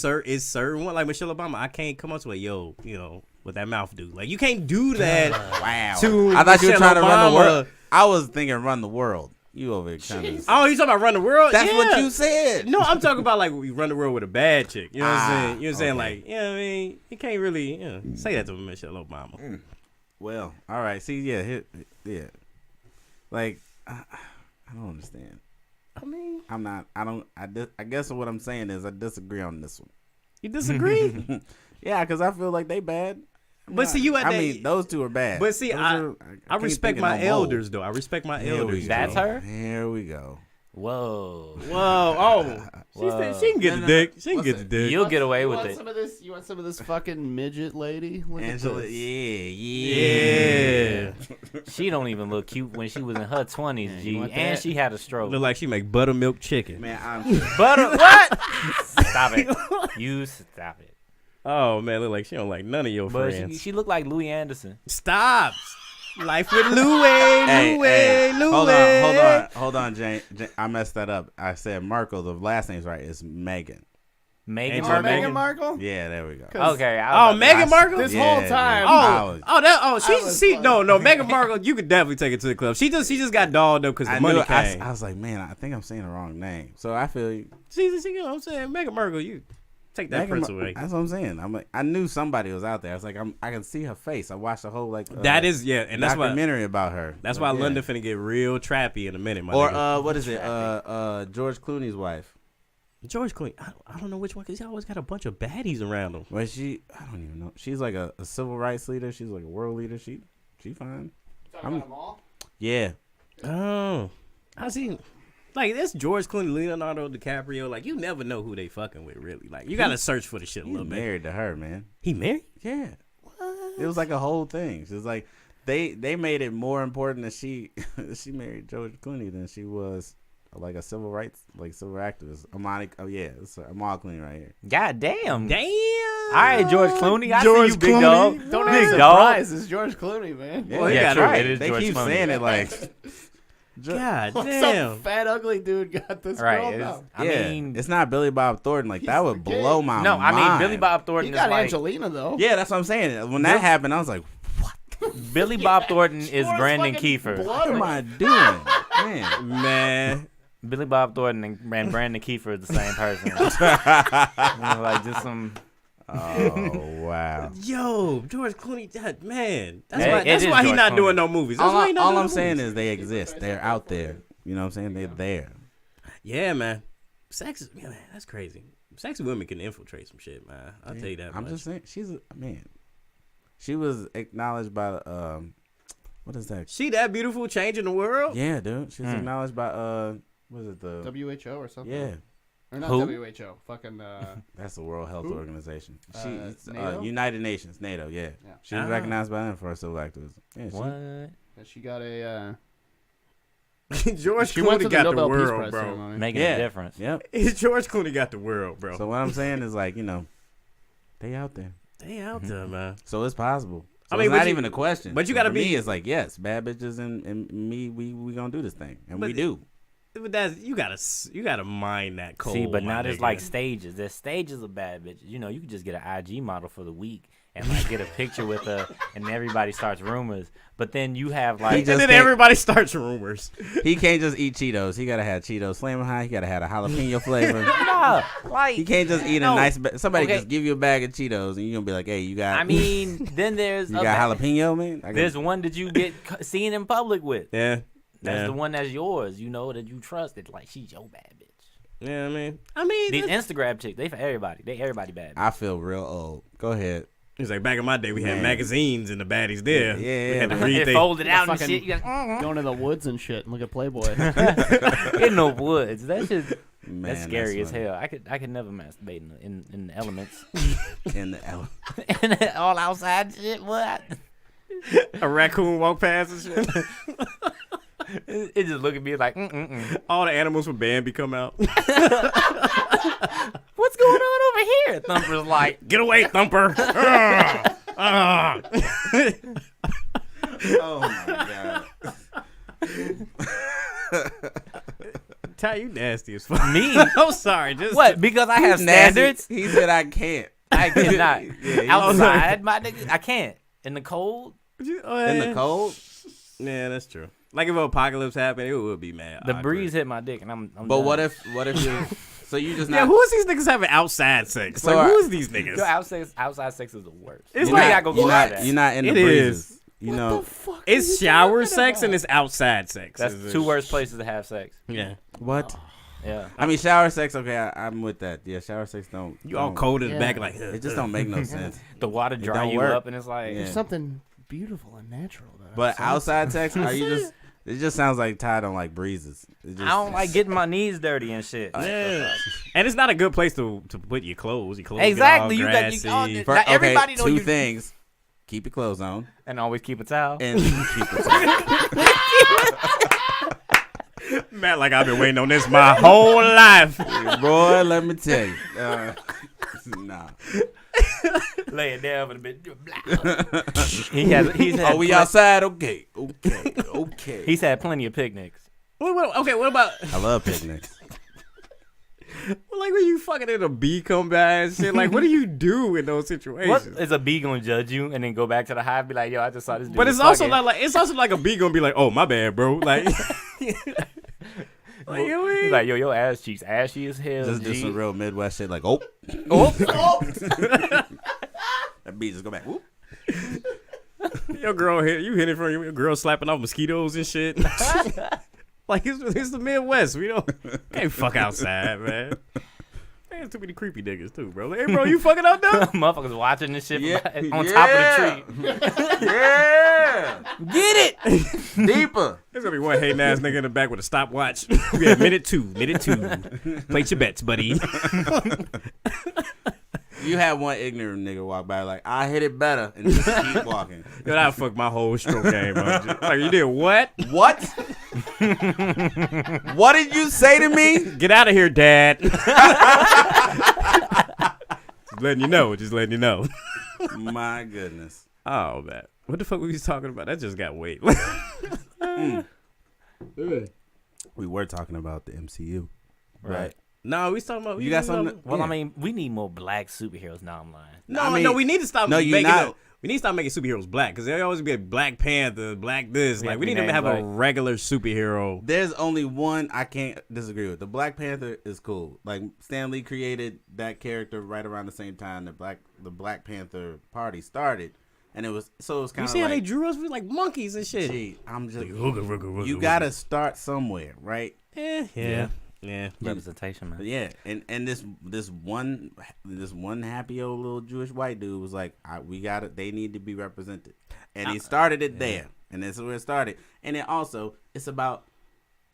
certain one like Michelle Obama. I can't come up to a yo, you know, what that mouth do. Like you can't do that. Wow. To I thought you were Michelle trying to run the Obama. world. I was thinking run the world. You over here trying to. Oh, you talking about run the world? That's Yeah. what you said. No, I'm talking about like we run the world with a bad chick. You know what I'm saying? You know what I'm saying? okay. Like, you know what I mean? You can't really say that to Michelle Obama. Well, all right. See, yeah. Like, I don't understand. I mean, I'm not. I guess what I'm saying is I disagree on this one. you disagree? Yeah, because I feel like they bad. But see, you at I that- mean, those two are bad. But see, Those I can't respect think of my no more. elders, though. I respect my Here we elders. go. That's her? Here we go. Whoa. Whoa. Oh. She said she can get the dick. She can get the dick. You'll get away with want it. Some of this? You want some of this fucking midget lady? Look at Angela, this. Yeah. She don't even look cute when she was in her 20s, G. want And that? she had a stroke. Look like she make buttermilk chicken. Man, I'm. Butter what? Stop it. You stop it. Oh, man. Look like she don't like none of your But friends. she looked like Louis Anderson. Stop. Life with Louis. Hold on, Jane. I messed that up. I said Merkel. The last name's right. It's Megan. Megan Angela Markle? Meghan Markle? Yeah, there we go. Okay. Oh, Meghan Markle? This Yeah, whole time. yeah. Oh, was no, Meghan Markle, you could definitely take it to the club. She just got dolled up because the money came. I was like, man, I think I'm saying the wrong name. So I feel you. She, you know what I'm saying? Meghan Markle, you take that prince away. That's what I'm saying. I'm like, I knew somebody was out there. I was like, I can see her face. I watched the whole like That is, yeah, and that's why documentary about her. that's Like, why yeah. London finna get real trappy in a minute, my Or nigga. what is it? George Clooney's wife. George Clooney. I don't know which one because he always got a bunch of baddies around him. Well, I don't even know. She's like a civil rights leader. She's like a world leader. She fine. Talking about them all? Yeah. Oh, I see. Like this George Clooney, Leonardo DiCaprio. Like you never know who they fucking with, really. Like you gotta search for the shit a He's little bit. married to her, man. He married? Yeah. It was like a whole thing. She was like, they made it more important that she married George Clooney than she was like a civil rights civil activist. It's Amal Clooney right here. God damn. Damn. All right, George Clooney. I George see you, big Clooney. dog. Don't big act dog. surprised. It's George Clooney, man. Yeah, Yeah, got true. it right. It is They George keep Clooney. saying it like. God Some damn. fat ugly dude got this Right. girl it's- now. I mean, it's not Billy Bob Thornton. Like that He's would the king. blow my no, I mind. mean, Billy Bob He Thornton is got like, Angelina, though. Yeah, that's what I'm saying. When that happened, I was like, Billy Bob Thornton is Pours Brandon fucking Kiefer. blood what am right I doing? Man. Man. Billy Bob Thornton and Brandon Kiefer are the same person. Like just some. Oh, wow. Yo, George Clooney, man. That's Hey, why, it that's is why he George not Clooney. doing no movies. That's why he not All doing I'm no saying movies. is they exist. They're out there. You know what I'm saying? They're there. Yeah, man. Sex, man, that's crazy. Sexy women can infiltrate some shit, man. I'll tell you that I'm much. just saying, she was acknowledged by what is that? She that beautiful, changing the world? Yeah, dude. She's acknowledged by what is it, the WHO or something? yeah. Or not Who? WHO. Fucking, That's the World Health Organization. It's NATO? United Nations, NATO. Yeah, Yeah. she was Ah. recognized by them for her civil activism. Yeah, What? and she got a, George she went Clooney to the got the Nobel Peace world, Prize bro. ceremony. Making Yeah. a difference. Yep. George Clooney got the world, bro. So what I'm saying is like, they out there. They out there, man. So it's possible. So I mean, it's but not you- even a question. but you So gotta for be- me, it's like, yes, bad bitches and me, we gonna do this thing, and we do. But that's you gotta mind that cold. See, but my now there's nigga. like stages. There's stages of bad bitches. You know, you can just get an IG model for the week and like get a picture with her, and everybody starts rumors. But then you have like, just and then can't- everybody starts rumors. He can't just eat Cheetos. He gotta have Cheetos Flamin' High. He gotta have a jalapeno flavor. nah, like He can't just eat no. a nice. Somebody Okay. just give you a bag of Cheetos, and you gonna be like, "Hey, you got." I mean, then there's you a got bad- jalapeno, man. I got- There's one that you get seen in public with. Yeah, That's yeah. the one that's yours. You know that you trust. It like she's your bad bitch. Yeah, I mean, These Instagram chicks, they for everybody. They everybody bad. I feel real old. Go ahead. it's like back in my day, we had Man. magazines and the baddies there. Yeah, we had to man. read It things. folded out and fucking- shit. You got, Going to the woods and shit and look at Playboy. in the woods. That shit. Man, That's scary as funny. hell. I could never masturbate in the elements. In the L. And all outside shit. What? A raccoon walk past and shit. It just look at me like, All the animals from Bambi come out. what's going on over here? Thumper's like, Get away, Thumper. Oh my god. Ty, you nasty as fuck. me? I'm sorry. Just What? Because I have Nasty. standards? He said I can't. I cannot. he- Outside, my nigga, I can't. In the cold, In the cold. Yeah, that's true. Like if an apocalypse happened, it would be mad. the awkward. breeze hit my dick, and I'm But done. what if you? So you just Yeah, not. who is these niggas having outside sex? So Like, who is these niggas? Yo, outside sex is the worst. It's You like- gotta go you're by not. that. You're not in the It breezes. is. You know. It's shower sex and it's outside sex. That's Is two it- worst places to have sex. Yeah. What? Yeah. I mean, shower sex. Okay, I'm with that. Yeah, shower sex don't. You all don't- cold in the Yeah. back like It just don't make no sense. The water dry don't you work. up, and it's like, Yeah. There's something beautiful and natural about it. But So outside sex, are you just? It just sounds like Ty don't like breezes. It just, I don't like getting my knees dirty and shit. Yeah. And it's not a good place to put your clothes. Your clothes Exactly, Get all you got- you- grassy. oh, Now, everybody know two you- things: keep your clothes on And always keep a towel. and keep it on. Matt, like I've been waiting on this my whole life. Boy, let me tell you. Nah. Lay it down for a bit. He's had Oh, we outside? Okay. He's had plenty of picnics. Okay, what about I love picnics. like when you fucking in a bee come by and shit? Like, what do you do in those What situations? is a bee gonna judge you and then go back to the hive? Be like, yo, I just saw this. Dude But it's was also fucking. not like a bee gonna be like, oh my bad, bro. Like, like, you know what I He's mean? like, yo, your ass cheeks ashy as hell. Just do G. some real Midwest shit like, oh. Oh, That beat just go back. Whoop. Your girl hit you hit it from your girl slapping off mosquitoes and shit. Like it's the Midwest. We don't can't fuck outside, man. Man, too many creepy niggas too, bro. Like, hey, bro, you fucking out there? motherfuckers watching this shit Yeah. from on top of the tree. Yeah. Get it? Deeper. There's gonna be one hating ass nigga in the back with a stopwatch. We at minute two. Place your bets, buddy. You had one ignorant nigga walk by like, I hit it better, and just keep walking. Yo, that fucked my whole stroke game up. Like, you did what? What? What did you say to me? Get out of here, Dad. Just letting you know. Just letting you know. My goodness. Oh, man. What the fuck were we talking about? That just got weight. We were talking about the MCU. Right. No, we talking about. You got something? Well, Yeah. I mean, we need more black superheroes. Now I'm lying. No, I mean- no, we need to stop No, you making not- we need to stop making superheroes black because there always be a Black Panther, Black this. We Like have we to need be to have named a black. regular superhero. There's only one I can't disagree with. The Black Panther is cool. Like Stan Lee created that character right around the same time the Black Panther party started, and it was You kind of see how they like, drew us? We like monkeys and shit. gee, I'm just Like, hooga, hooga, hooga, you hooga. gotta start somewhere, right? Yeah. Representation, man. Yeah, and this one happy old little Jewish white dude was like, we got it. They need to be represented, and he started it there, and that's where it started. And then also,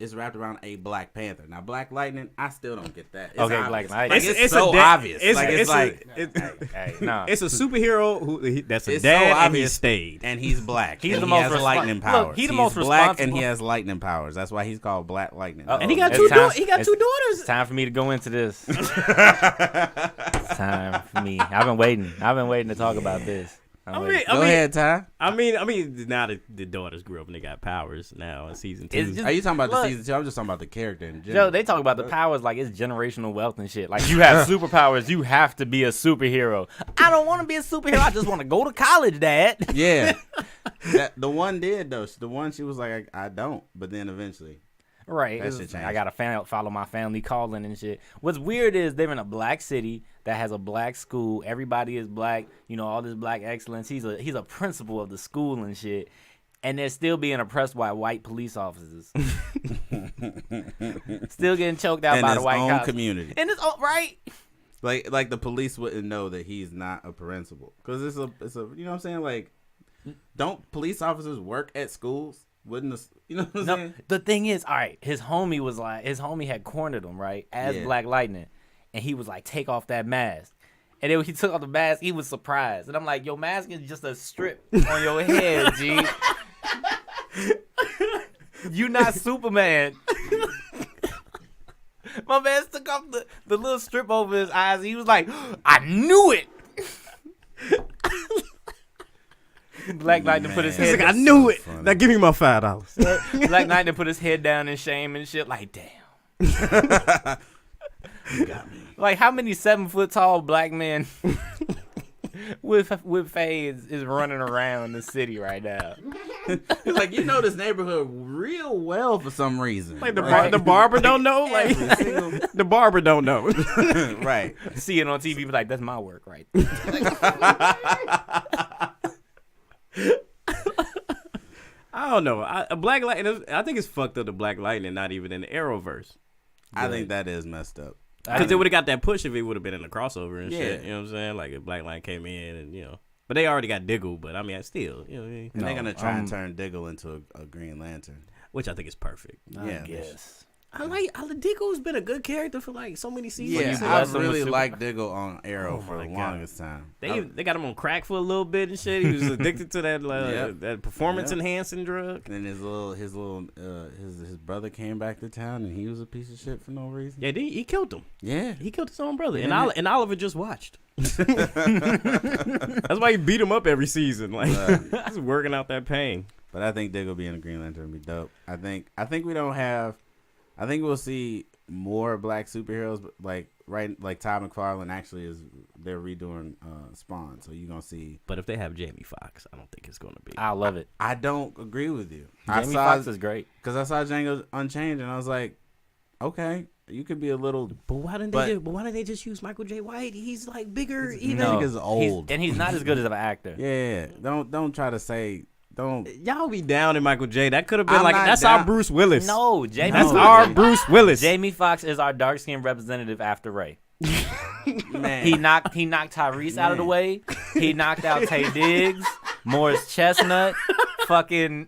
it's wrapped around a Black Panther. Now, Black Lightning, I still don't get that. It's Okay, obvious. Black Lightning. Like, it's so obvious. Hey, no. It's a superhero that's a It's dad so and he obvious. stayed. And he's black. He's and the he most has respo- lightning Look, powers. he the He's most black and responsible- he has lightning powers. That's why he's called Black Lightning. Uh-oh. And he got It's two time- He got it's- two daughters. It's time for me to go into this. It's time for me. I've been waiting to talk about this. Go ahead, Ty. I mean, now the daughters grew up and they got powers now in season 2. It's just- Are you talking about look, the season 2? I'm just talking about the character in general. Joe, they talk about the powers like it's generational wealth and shit. Like you have superpowers, you have to be a superhero. I don't want to be a superhero. I just want to go to college, Dad. Yeah. The one did, though. The one, she was like, I don't. But then eventually. Right. That It's shit just like, changed. I gotta follow my family calling and shit. What's weird is they're in a black city that has a black school. Everybody is black. You know, all this black excellence. He's a principal of the school and shit. And they're still being oppressed by white police officers. Still getting choked out In by his the white own cops. community. And it's right. Like the police wouldn't know that he's not a principal. Because it's a, you know what I'm saying? Like, don't police officers work at schools? Wouldn't you know what I'm saying? The thing is, all right, his homie had cornered him, right, as Yeah. Black Lightning. And he was like, take off that mask. And then when he took off the mask, he was surprised. And I'm like, your mask is just a strip on your head, G. You not Superman. My man took off the little strip over his eyes. And he was like, I knew it. Black Lightning put his Man. He's head like, I down. knew it. funny. Now give me my $5. Black Lightning put his head down in shame and shit. Like, damn. You got me. Like, how many 7-foot-tall black men with fades is running around the city right now? It's like, you know this neighborhood real well for some reason. Like the Right. the barber don't know. Like Every single- the barber don't know. right. See it on TV, be like, that's my work, right? I don't know. A Black Lightning. I think it's fucked up. The Black Lightning not even in the Arrowverse. I think that is messed up. Because they would have got that push if it would have been in the crossover and shit. Yeah. You know what I'm saying? Like if Black Lightning came in and but they already got Diggle. But I mean, still, you know what I mean? And they're No, gonna try and turn Diggle into a Green Lantern. Which I think is perfect. I Yeah. guess. Diggle's been a good character for like so many seasons. Yeah, you I bless him with really super- liked Diggle on Arrow for the my God. longest time. They got him on crack for a little bit and shit. He was addicted to that Yep. that performance Yep. enhancing drug. And then his brother came back to town and he was a piece of shit for no reason. Yeah, he killed him. Yeah. He killed his own brother, and Yeah. Oliver just watched. That's why he beat him up every season. Like he's working out that pain. But I think Diggle being a Green Lantern would be dope. I think we don't have. I think we'll see more black superheroes, but like Todd McFarlane actually is. They're redoing Spawn, so you're gonna see. But if they have Jamie Foxx, I don't think it's gonna be. I love it. I don't agree with you. Jamie Foxx is great. Because I saw Django Unchained and I was like, okay, you could be a little. But why didn't But- why didn't they just use Michael J. White? He's like bigger. Even No. nigga's old. And he's not as good as an actor. Yeah, don't try to say don't. y'all be down in Michael J. That could have been I'm like not that's down. our Bruce Willis. No, Jamie. That's No. our Bruce Willis. Jamie Foxx is our dark skinned representative after Ray. Man, He knocked Tyrese out of the way. He knocked out Tay Diggs, Morris Chestnut, fucking.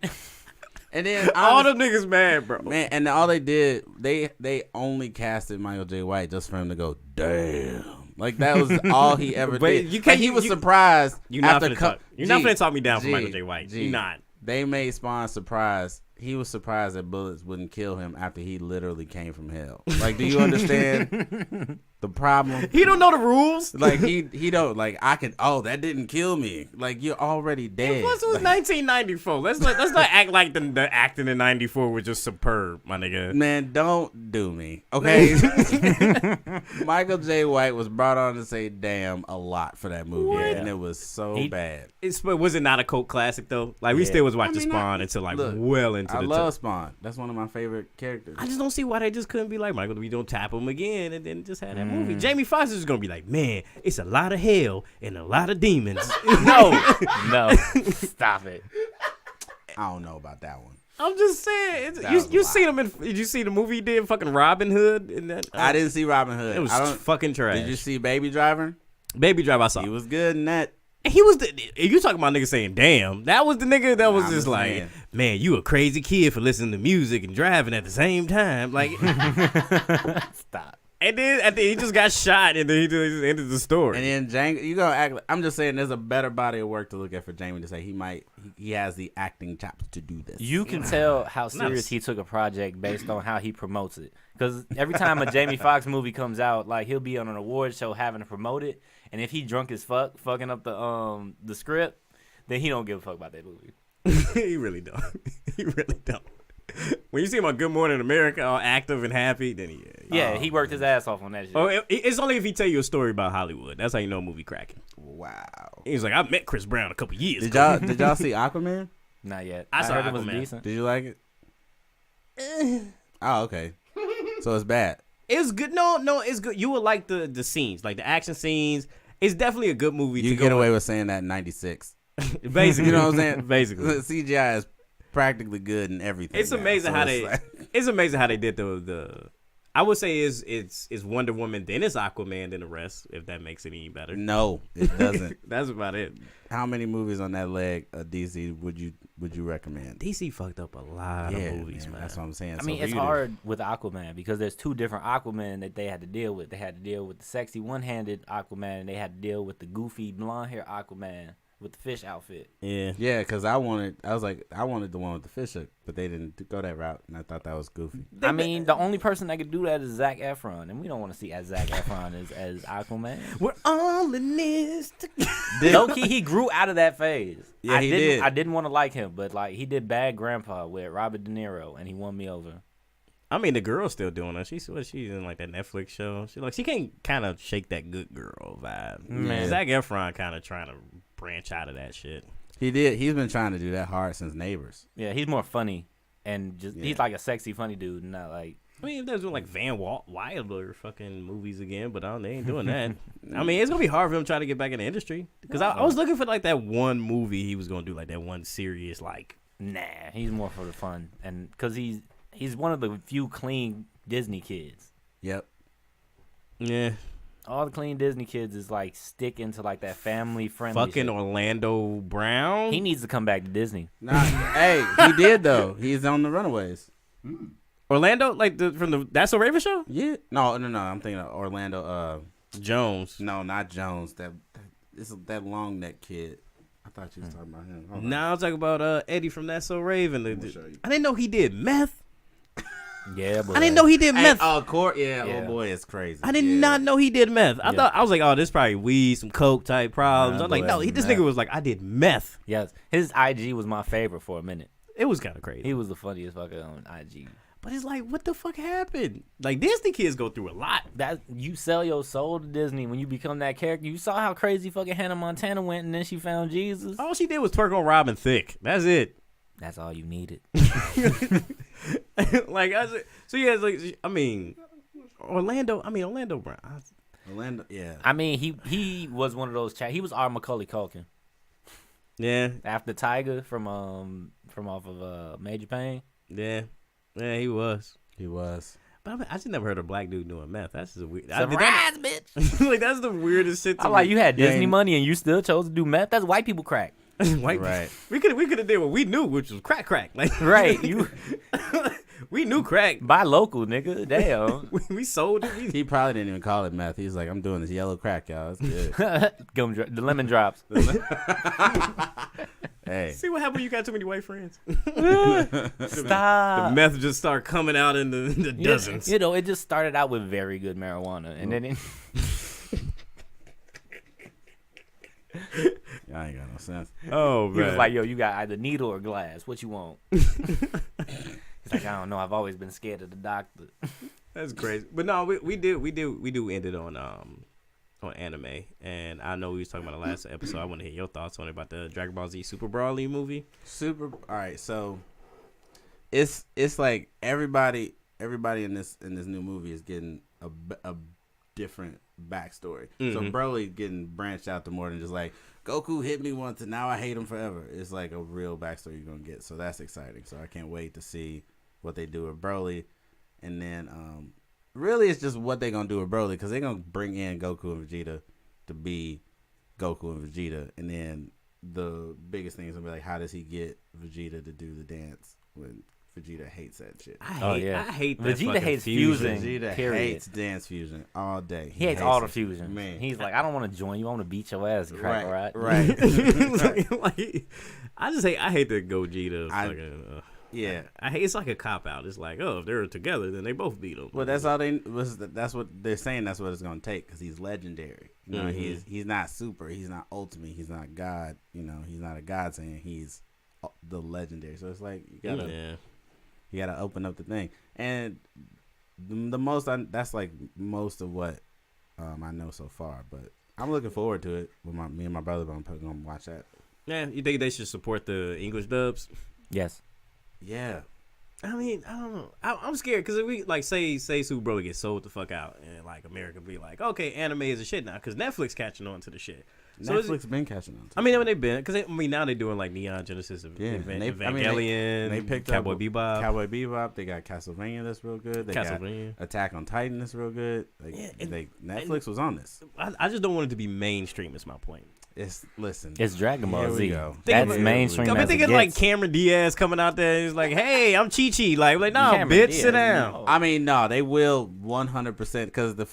and then All them niggas mad, bro. man, and all they did, they only casted Michael J. White just for him to go, damn. Like that was all he ever But did. you Like, can't- he was you- surprised. You're not after finna talk. You're not finna talk me down for Michael J. White. G. You're not. They made Spawn surprised. He was surprised that bullets wouldn't kill him after he literally came from hell. Like, do you understand the problem? He don't know the rules. Like he don't like I can. Oh, that didn't kill me. Like you're already dead. Plus, it was Like, 1994. Let's not act like the acting in '94 was just superb, my nigga. man, don't do me, okay? Michael J. White was brought on to say "damn" a lot for that movie, What? and it was so He- bad. But was it not a cult classic though? Like we Yeah. still was watching I mean, Spawn until like look, well into I the. love Spawn. That's one of my favorite characters. I just don't see why they just couldn't be like Michael. We don't tap him again and then just have that movie. Jamie Foxx is gonna be like, man, it's a lot of hell and a lot of demons. No, stop it. I don't know about that one. I'm just saying. That was a You lot. seen him in? Did you see the movie he did? Fucking Robin Hood and that. I didn't see Robin Hood. It was I don't. fucking trash. Did you see Baby Driver? Baby Driver? I saw. He was good in that. He was the. If you talking about niggas saying "damn," that was the nigga that was I'm just just like, saying. man, you a crazy kid for listening to music and driving at the same time. Like, Stop. and then at the he just got shot and then he just ended the story. And then Django, you gonna act. Like, I'm just saying, there's a better body of work to look at for Jamie to say he has the acting chops to do this. You can tell how serious he took a project based on how he promotes it. Because every time a Jamie Foxx movie comes out, like he'll be on an award show having to promote it, and if he drunk as fuck, fucking up the script, then he don't give a fuck about that movie. He really don't. He really don't. When you see him on Good Morning America, all active and happy, then He worked his ass off on that shit. Oh, it's only if he tell you a story about Hollywood. That's how you know a movie cracking. Wow. He's like, I met Chris Brown a couple years Did ago. y'all see Aquaman? Not yet. I saw heard it was Aquaman. decent. Did you like it? Oh, okay. So it's bad. It's good. No, it's good. You would like the scenes, like the action scenes. It's definitely a good movie. You to get go away with saying that in 96. Basically, You know what I'm saying? Basically, CGI is practically good in everything. it's now, amazing so how it's they. like- It's amazing how they did the. I would say it's Wonder Woman, then it's Aquaman, then the rest. If that makes it any better. No, it doesn't. That's about it. How many movies on that leg of DC would you recommend? DC fucked up a lot of movies, man. That's what I'm saying. I So mean, for it's you to- hard with Aquaman because there's two different Aquaman that they had to deal with. They had to deal with the sexy one-handed Aquaman, and they had to deal with the goofy blonde hair Aquaman with the fish outfit. Yeah. Yeah, because I wanted the one with the fish hook, but they didn't go that route, and I thought that was goofy. I mean, the only person that could do that is Zac Efron, and we don't want to see Zac Efron as Aquaman. We're all in this. Low key, he grew out of that phase. Yeah, he did. I didn't want to like him, but like he did Bad Grandpa with Robert De Niro, and he won me over. I mean, the girl's still doing it. She's in like that Netflix show. She can't kind of shake that good girl vibe. Man. Zac Efron kind of trying to branch out of that shit. He did. He's been trying to do that hard since Neighbors. Yeah, he's more funny, and just Yeah. he's like a sexy funny dude, not like. I mean, if they're doing like Van Wilder fucking movies again, but they ain't doing that. I mean, it's gonna be hard for him trying to get back in the industry because I was looking for like that one movie he was gonna do, like that one serious like. Nah, he's more for the fun, and because he's one of the few clean Disney kids. Yep. Yeah. All the clean Disney kids is like sticking to like that family friendly. Fucking Orlando Brown. He needs to come back to Disney. Nah, hey, he did though. He's on the Runaways. Orlando, like from the That's a Raven show. Yeah. No. I'm thinking of Orlando. Jones. No, not Jones. That long neck kid. I thought you was talking about him. Hold on. Now I'm talking about Eddie from That's So Raven. show you. I didn't know he did meth. Yeah, but I didn't know he did Hey, meth. Court. Yeah, Yeah. oh boy, it's crazy. I did not know he did meth. I Yeah. thought I was like, oh, this probably weed, some coke type problems. Nah, I'm like, boy, no, it's this meth. nigga was like, I did meth. yes, his IG was my favorite for a minute. It was kind of crazy. He was the funniest fucker on IG. But it's like, what the fuck happened? Like Disney kids go through a lot. That you sell your soul to Disney when you become that character. You saw how crazy fucking Hannah Montana went, and then she found Jesus. All she did was twerk on Robin Thicke. That's it. That's all you needed. Like so yeah, it's like I mean, Orlando Brown. Orlando. Yeah. I mean, he was one of those. He was our Macaulay Culkin Yeah, after Tiger from off of Major Payne. yeah, he was. He was. But I, mean, I just never heard a black dude doing meth. That's just weird. Surprise, bitch! Like that's the weirdest shit. To I'm like, me. you had Disney ain't- money and you still chose to do meth. That's white people crack. White Right. We could have did what we knew, which was crack. Like Right, you we knew crack. buy local, nigga. Damn. We sold it. He probably didn't even call it meth. He's like, I'm doing this yellow crack, y'all. It's good. The lemon drops. Hey. See what happened when you got too many white friends? Stop. The meth just start coming out in the dozens. You know, it just started out with very good marijuana, and then it, Y'all ain't got no sense. Oh he man. was like, "Yo, you got either needle or glass. What you want?" He's like, "I don't know. I've always been scared of the doctor." That's crazy. But no, we do end it on anime, and I know we was talking about the last episode. I want to hear your thoughts on it about the Dragon Ball Z Super Broly movie. All right, so it's like everybody in this new movie is getting a different backstory. So Broly getting branched out to more than just like Goku hit me once and now I hate him forever. It's like a real backstory you're gonna get. So that's exciting. So I can't wait to see what they do with Broly, and then really it's just what they're gonna do with Broly because they're gonna bring in Goku and Vegeta to be Goku and Vegeta, and then the biggest thing is gonna be like, how does he get Vegeta to do the dance when Vegeta hates that shit? I hate that Vegeta fucking hates fusion. fusing. Vegeta period. hates dance fusion all day. He hates all the it. fusion. Man. He's like, I don't want to join you. I want to beat your ass, crack, right? Right. Like, I hate the Gogeta. Yeah. I hate it's like a cop out. It's like, oh, if they're together, then they both beat him. Well, that's what they're saying. That's what it's gonna take because he's legendary. You know, he's not super. He's not ultimate. He's not God. You know, he's not a God saying he's the legendary. So it's like you gotta open up the thing. And the most that's like most of what I know so far. But I'm looking forward to it with me and my brother. But I'm probably gonna watch that. Yeah, you think they should support the English dubs? Yes. Yeah. I mean, I don't know. I'm scared because if we like say Super Broly gets sold the fuck out and like America be like, okay, anime is a shit now because Netflix catching on to the shit. So Netflix been catching on. I mean, when they've been because now they're doing like Neon Genesis, Evangelion, they picked Cowboy Bebop. Cowboy Bebop. They got Castlevania that's real good. They got Attack on Titan that's real good. Like, Netflix was on this. I just don't want it to be mainstream. Is my point. It's Dragon Ball Z. That's mainstream. I've been thinking like Cameron Diaz coming out there. He's like, "Hey, I'm Chi-Chi." Like, no, Cameron bitch, Diaz, sit down. no. I mean, no, they will 100% because they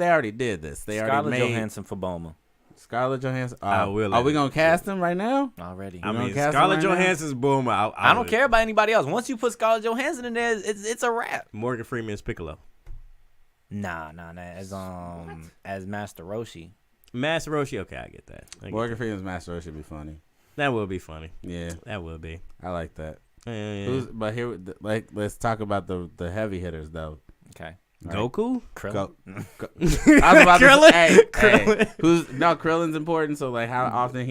already did this. They already Scarlett made Johansson for Bulma. Scarlett Johansson. Are we gonna cast him right now? Already. I mean, Scarlett Johansson's boom. I don't care about anybody else. Once you put Scarlett Johansson in there, it's a wrap. Morgan Freeman's Piccolo. Nah, as Master Roshi. Master Roshi. Okay, I get that. Morgan Freeman's Master Roshi should be funny. That will be funny. Yeah, that will be. I like that. Yeah. But here, let's talk about the heavy hitters though. Okay. Goku? Krillin. I was about Krillin? to say, Krillin. Krillin's important. So like, how often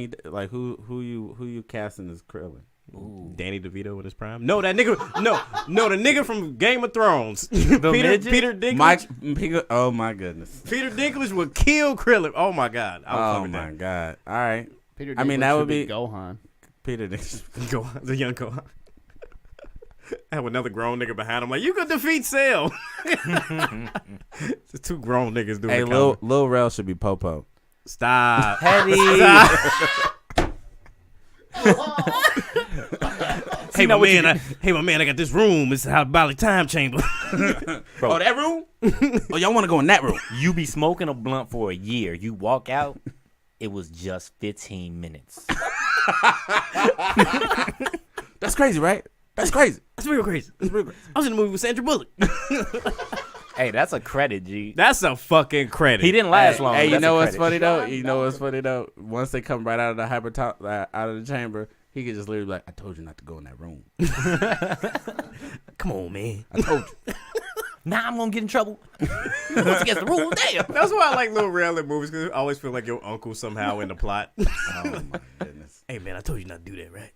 who you casting as Krillin? Ooh. Danny DeVito in his prime? No, that nigga. No, the nigga from Game of Thrones. Peter Dinklage. Oh my goodness. Peter Dinklage would kill Krillin. Oh my god. Oh my god. All right. Peter I mean, that would be Gohan. Peter Dinklage. Gohan, the young Gohan. Have another grown nigga behind him like, you could defeat Cell. It's two grown niggas doing Hey, it. Lil Rel should be Popo. Stop. Petty. Hey my man, I got this room. It's a hyperbolic time chamber. Bro, that room? Oh, y'all want to go in that room? You be smoking a blunt for a year. You walk out, it was just 15 minutes. That's crazy, right? That's crazy. That's real crazy. I was in the movie with Sandra Bullock. Hey, that's a credit, G. That's a fucking credit. He didn't last long. Hey, you That's know a what's credit. funny though? Once they come right out of the out of the chamber, he could just literally be like, I told you not to go in that room. Come on, man. I told you. Now I'm gonna get in trouble. Once against the rule, damn. That's why I like Lil Rel in movies, because I always feel like your uncle somehow in the plot. Oh my goodness. Hey man, I told you not to do that, right?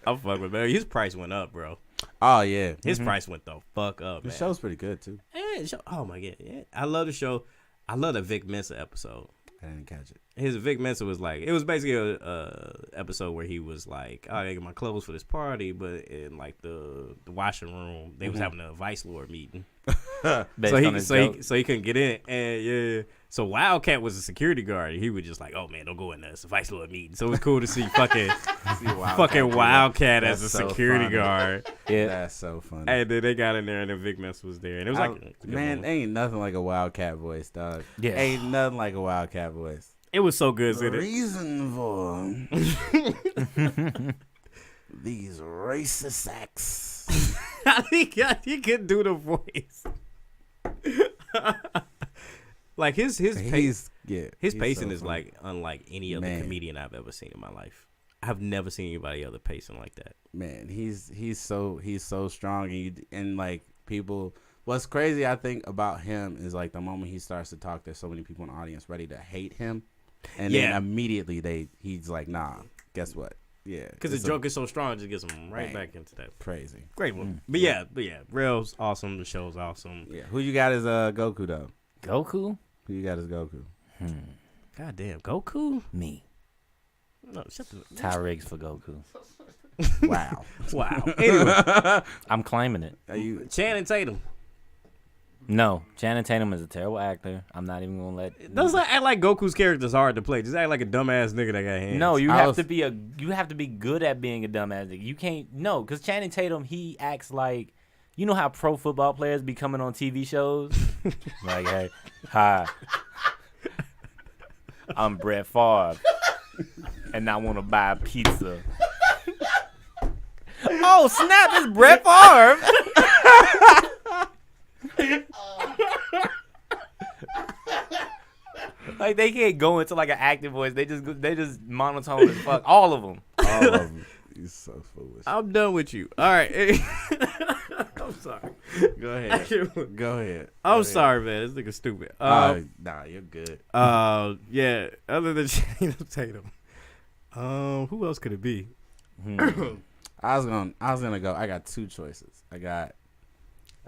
I'm fucking with man. His price went up, bro. Oh yeah. His price went the fuck up, The man. show's pretty good too. Yeah, the show, oh my god, yeah. I love the show. I love the Vic Mensa episode. I didn't catch it. His Vic Mensa was like, it was basically a episode where he was like, oh, I get my clothes for this party, but in like the washing room, they was having a Vice Lord meeting. So he couldn't get in, and yeah. So Wildcat was a security guard. He was just like, oh man, don't go in there. It's a Vice Lord meeting. So it was cool to see fucking Wildcat as a security guard. Yeah, that's so funny. And then they got in there, and then Vic Mensa was there, and it was man, ain't nothing like a Wildcat voice, dog. Yeah. Ain't nothing like a Wildcat voice. it was so good. The reason for these racist acts. he could do the voice. Like his pacing so is funny. like unlike any other comedian I've ever seen in my life. I've never seen anybody other pacing like that. Man, he's so strong, and like people. What's crazy, I think, about him is like the moment he starts to talk, there's so many people in the audience ready to hate him, and then immediately he's like, nah, guess what? Yeah, because the joke is so strong, it just gets him right back into that. Crazy, Great one. But yeah, Rel's awesome. The show's awesome. Yeah, who you got as Goku though? Goku? Who you got as Goku? God damn, Goku? Me. No, shut the. Ty Riggs for Goku. Wow. Wow. Anyway, I'm claiming it. Are you? Channing Tatum. No, Channing Tatum is a terrible actor. I'm not even gonna let. Doesn't act like Goku's character's hard to play. Just act like a dumbass nigga that got hands. No, you have to be good at being a dumbass nigga. You can't because Channing Tatum, he acts like, you know how pro football players be coming on TV shows? Like, hey, hi, I'm Brett Favre, and I want to buy a pizza. Oh snap! It's Brett Favre. Like they can't go into like an active voice. They just monotone as fuck. All of them. All of them. You're so foolish. I'm done with you. All right. I'm sorry. Go ahead. Go ahead. I'm sorry, man. This nigga stupid. Nah, you're good. Yeah. Other than Channing Tatum, who else could it be? I was gonna go. I got two choices. I got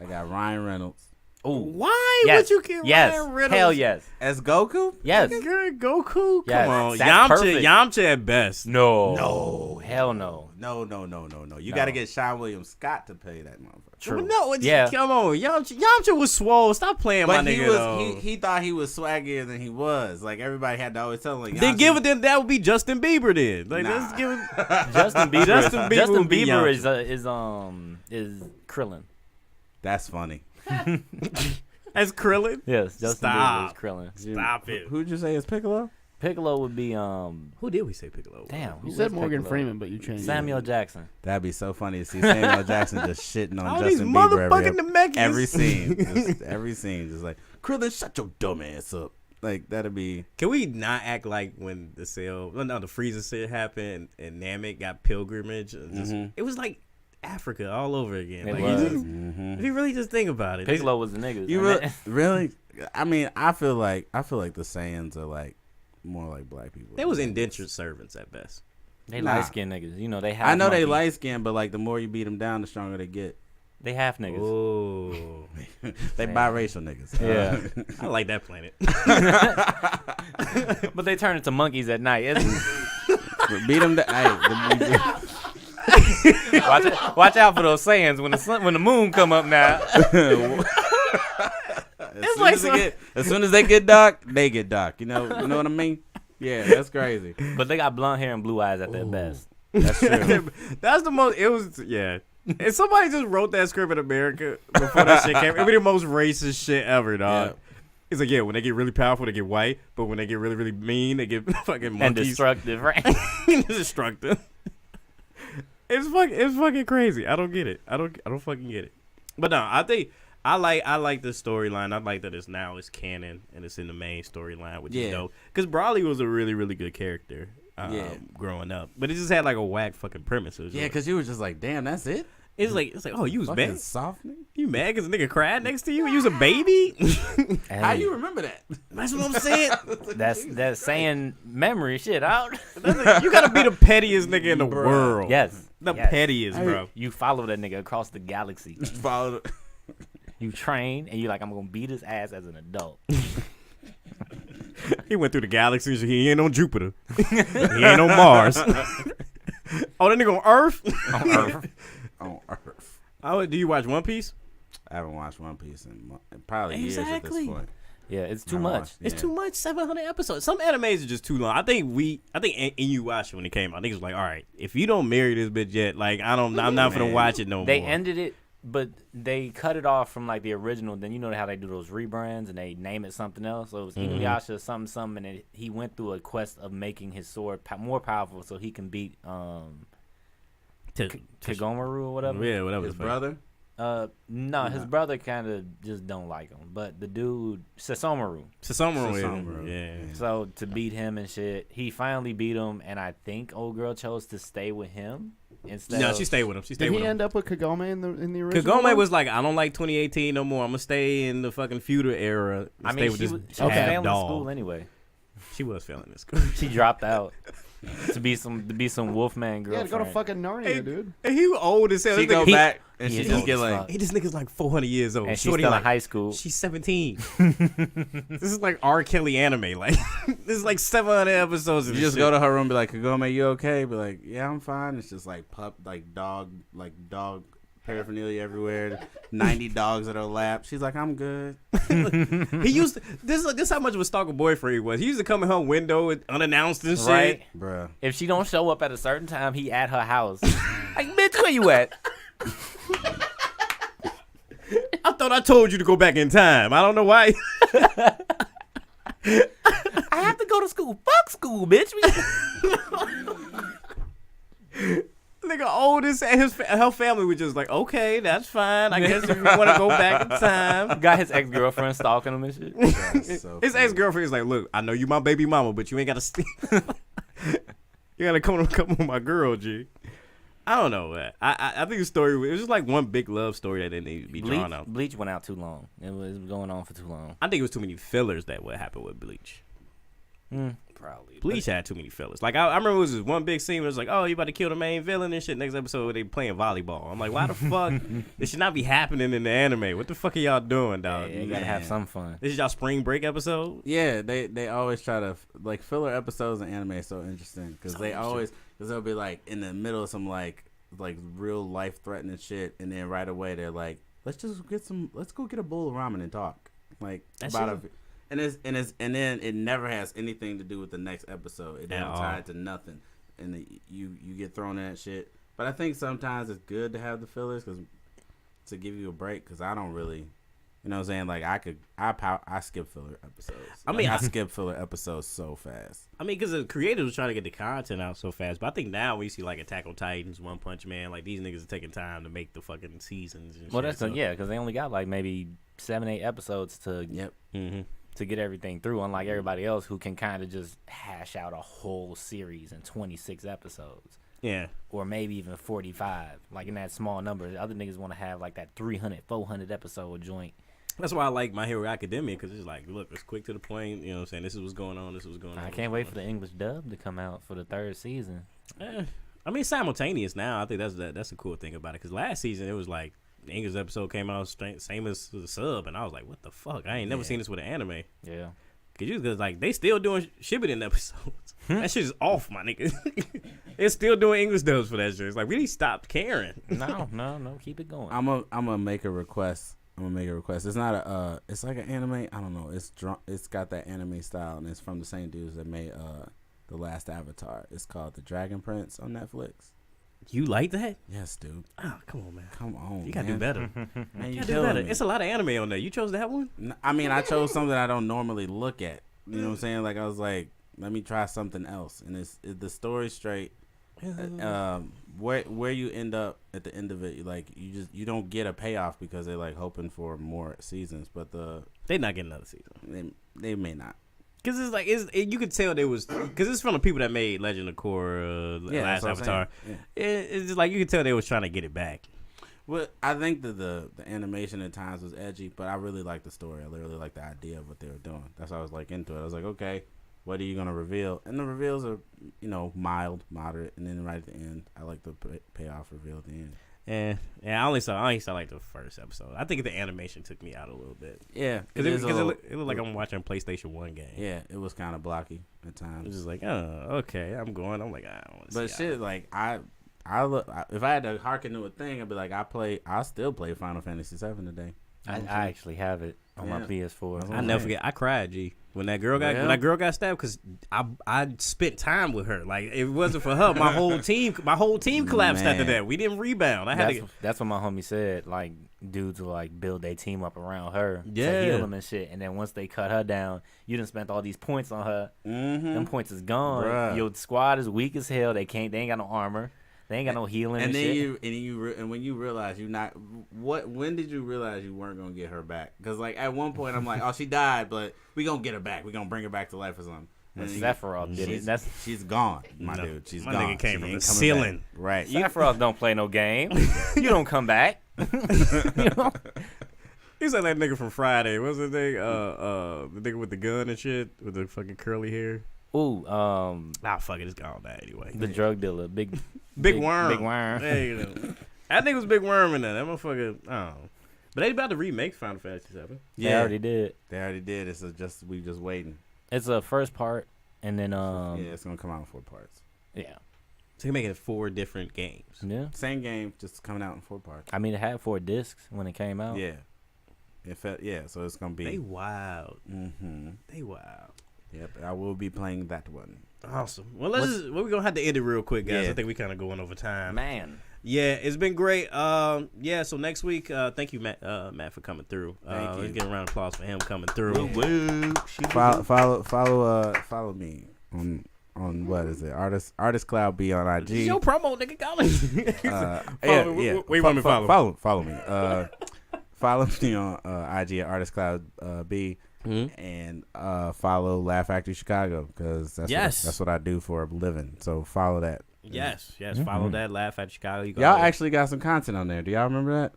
Ryan Reynolds Ooh. Why Yes. would you get Yes. Ryan Reynolds? Hell yes. as Goku. Yes. Good Goku? Yes. Come on. That's perfect. Yamcha at best. No. Hell no. No. You No. got to get Sean William Scott to play that motherfucker. True. No, Yeah. come on. Yamcha was swole. Stop playing But my he nigga, was though. he thought he was swaggier than he was. Like everybody had to always tell him. Like, Then Yamcha- give it. Then that would be Justin Bieber. Then like Nah. let's give it. Justin Bieber. Justin Bieber would be is Krillin. That's funny. As Krillin. Yes. Justin Stop. Bieber is Krillin. Stop it. Who'd you say is Piccolo? Piccolo would be Who did we say Piccolo? damn. You who said was Morgan Piccolo? Freeman, but you changed Samuel it. Jackson. That'd be so funny to see Samuel Jackson just shitting on All these Justin Bieber motherfucking Namekians. every scene. Just every scene, just like Krillin, shut your dumb ass up. Like that'd be. Can we not act like when the Frieza shit happened and Namek got pilgrimage? It was like Africa all over again. It Like, was. if you really just think about it, Piccolo was the niggas. You And really, really? I mean, I feel like the Saiyans are like more like black people. they was indentured servants at best. they Nah. light skinned niggas. You know they have. I know they light skinned, but like the more you beat them down, the stronger they get. They half niggas. Oh, They biracial niggas. Yeah. I like that planet. But they turn into monkeys at night. Beat them. Watch out for those Saiyans when the moon come up now. As soon as they get dark, they get dark. You know what I mean? Yeah, that's crazy. But they got blonde hair and blue eyes at their best. That's true. That's the most. It was And somebody just wrote that script in America before that shit came. It be the most racist shit ever, dog. Yeah. It's like, when they get really powerful, they get white, but when they get really, really mean, they get fucking monkeys. And destructive, right? Destructive. It's fucking crazy. I don't get it. I don't fucking get it. But no, I think I like the storyline. I like that it's canon and it's in the main storyline, which is dope. Because Broly was a really, really good character growing up, but it just had like a whack fucking premise. Yeah, because you were just like, damn, that's it. It's like, oh, you was Fucking mad? soft nigga. You mad because a nigga cried next to you? You was a baby? How you remember that? That's what I'm saying. That's saying memory shit out. You gotta be the pettiest nigga in the world. Yes. The yes. pettiest, bro. You follow that nigga across the galaxy. Follow. You train and you like, I'm gonna beat his ass as an adult. He went through the galaxies. He ain't on Jupiter. He ain't on Mars. Oh, that nigga on Earth? On Earth. On Earth. Oh, do you watch One Piece? I haven't watched One Piece in probably years at Exactly. this point. Yeah, it's too I much. watched- It's yeah. too much. 700 episodes. Some animes are just too long. I think Inuyasha when it came out, I think it was like, all right, if you don't marry this bitch yet, like I'm not gonna Man. watch it no They more. ended it, but they cut it off from like the original. Then you know how they do those rebrands and they name it something else. So it was Inuyasha something, and he went through a quest of making his sword more powerful so he can beat Kagomaru or whatever. Yeah, whatever. His the fuck. brother. No, his brother kind of just don't like him, but the dude Sasomaru. Sasomaru, yeah. So to beat him and shit, he finally beat him, and I think old girl chose to stay with him instead. No, of, she stayed with him. She stayed Did with he him. end up with Kagome in the original? Kagome one? was like, I don't like 2018 no more. I'm gonna stay in the fucking feudal era. And I stay mean, with she this was half failing dog. school anyway. She was failing in school. She dropped out to be some Wolfman Yeah, girlfriend. to go to fucking Narnia, dude. And he was old as hell. She This go nigga- back and he she is just get old as like. fuck. This nigga's like 400 years old. And she's Shorty still like, in high school. She's 17. This is like R. Kelly anime. Like this is like 700 episodes. Of You this just shit. go to her room, and be like, "Kagome, you okay?" Be like, "Yeah, I'm fine." It's just like dog paraphernalia everywhere. 90 dogs at her lap. She's like, "I'm good." He used to, this how much of a stalker boyfriend he was. He used to come in her window unannounced and shit. Right? Bruh. If she don't show up at a certain time, he at her house. Like, bitch, where you at? I thought I told you to go back in time. I don't know why. I have to go to school. Fuck school, bitch. Nigga oldest, and her family was just like, okay, that's fine. I guess if you want to go back in time. Got his ex-girlfriend stalking him and shit. That's so His funny. ex-girlfriend is like, look, I know you my baby mama, but you ain't got to steal. You got to come with my girl, G. I don't know, man. I think the story, it was just like one big love story that didn't need to be drawn out. Bleach went out too long. It was going on for too long. I think it was too many fillers that what happened with Bleach. Probably. Bleach had too many fillers. Like, I remember it was this one big scene where it was like, oh, you about to kill the main villain and shit. Next episode, they playing volleyball. I'm like, why the fuck? This should not be happening in the anime. What the fuck are y'all doing, dog? Yeah, you gotta have some fun. This is y'all spring break episode? Yeah, they always try to like filler episodes in anime is so interesting because they'll be like in the middle of some like real life threatening shit, and then right away they're like, let's go get a bowl of ramen and talk like That about shit- it. And then it never has anything to do with the next episode. It At don't all. tie it to nothing, and you get thrown in that shit. But I think sometimes it's good to have the fillers to give you a break because I don't really. You know what I'm saying? Like I skip filler episodes. I mean, I skip filler episodes so fast. I mean, because the creators were trying to get the content out so fast. But I think now we see like Attack on Titans, One Punch Man, like these niggas are taking time to make the fucking seasons and Well, shit. that's because they only got like maybe 7-8 episodes to Yep. Mm-hmm. to get everything through. Unlike everybody else who can kind of just hash out a whole series in 26 episodes. Yeah. Or maybe even 45, like in that small number. The other niggas want to have like that 300, 400 episode joint. That's why I like My Hero Academia, because it's like, look, it's quick to the point. You know what I'm saying? This is what's going on. This is what's going on. I can't wait for the English dub to come out for the 3rd season. I mean, simultaneous now. I think that's the cool thing about it. Because last season, it was like, the English episode came out same as the sub. And I was like, what the fuck? I ain't never seen this with an anime. Yeah. Because like, they still doing Shippuden episodes. That shit is off, my nigga. They're still doing English dubs for that shit. It's like, we really stopped caring. No, keep it going. I'm gonna make a request. It's not it's like an anime. I don't know. It's got that anime style, and it's from the same dudes that made the last Avatar. It's called The Dragon Prince on Netflix. You like that? Yes, dude. Oh, come on, man. Come on, You gotta do man. better. Man, You you gotta do better. me. It's a lot of anime on there. You chose that one? I mean, I chose something I don't normally look at. You know what I'm saying? Like I was like, let me try something else, and it's the story straight. Where you end up at the end of it, like you don't get a payoff because they're like hoping for more seasons, but They not getting another season. they may not. Cause it's like you could tell they was because it's from the people that made Legend of Korra, last that's what I'm Avatar. saying. It's just like you could tell they was trying to get it back. Well, I think that the animation at times was edgy, but I really liked the story. I really liked the idea of what they were doing. That's why I was like into it. I was like, okay, what are you gonna reveal? And the reveals are, mild, moderate, and then right at the end, I like the payoff reveal at the end. Yeah. I only saw like the first episode. I think the animation took me out a little bit. Yeah, Cause it looked like I'm watching a PlayStation 1 game. Yeah, it was kind of blocky at It times. was just like, oh, okay, I'm going. I'm like, I don't want to see. But shit, like I look. If I had to hearken to a thing, I'd be like, I still play Final Fantasy VII today. I actually have it on my PS4. I never forget. I cried, G, when that girl got stabbed because I spent time with her. Like, if it wasn't for her, my whole team collapsed after that. We didn't rebound. That's what my homie said. Like, dudes will like build their team up around her to Yeah. heal them and shit. And then once they cut her down, you done spent all these points on her. Mm-hmm. Them points is gone. Bruh. Your squad is weak as hell. They ain't got no armor. They ain't got no healing and shit. And when you realize when did you realize you weren't gonna get her back? Because like at one point I'm like, oh, she died, but we gonna get her back. We gonna bring her back to life or something. When And Sephiroth did it. She's gone, my No, dude. She's my gone. nigga came She from ain't the coming ceiling. back. Right. Sephiroth don't play no game. You don't come back. You know? He's like that nigga from Friday. What's his name? The nigga with the gun and shit with the fucking curly hair. Ooh, Fuck it, it's gone bad anyway. the drug dealer, big Worm. Big Worm. Yeah, you know. I think it was Big Worm in there. That motherfucker. Oh, but they about to remake Final Fantasy VII. They already did. They already did. It's we just waiting. It's a first part, and then Yeah, it's gonna come out in 4 parts. yeah. So you make it 4 different games. Yeah. Same game, just coming out in 4 parts. I mean, it had 4 discs when it came out. Yeah. So it's gonna be. They wild. Mm-hmm. They wild. Yep, I will be playing that one. Awesome. Well, we're gonna have to end it real quick, guys. Yeah. I think we kind of going over time. Man. Yeah, it's been great. Yeah. So next week, thank you, Matt, for coming through. Thank you. Let's get a round of applause for him coming through. Follow me on what is it? Artist Cloud B on IG. It's your promo, nigga. Call me. Yeah. Where you want me to follow? Follow me. Follow me on IG at Artist Cloud B. Mm-hmm. And follow Laugh Factory Chicago because that's what I do for a living. So follow that. Yes. Follow that. Laugh at Chicago. Y'all actually got some content on there. Do y'all remember that?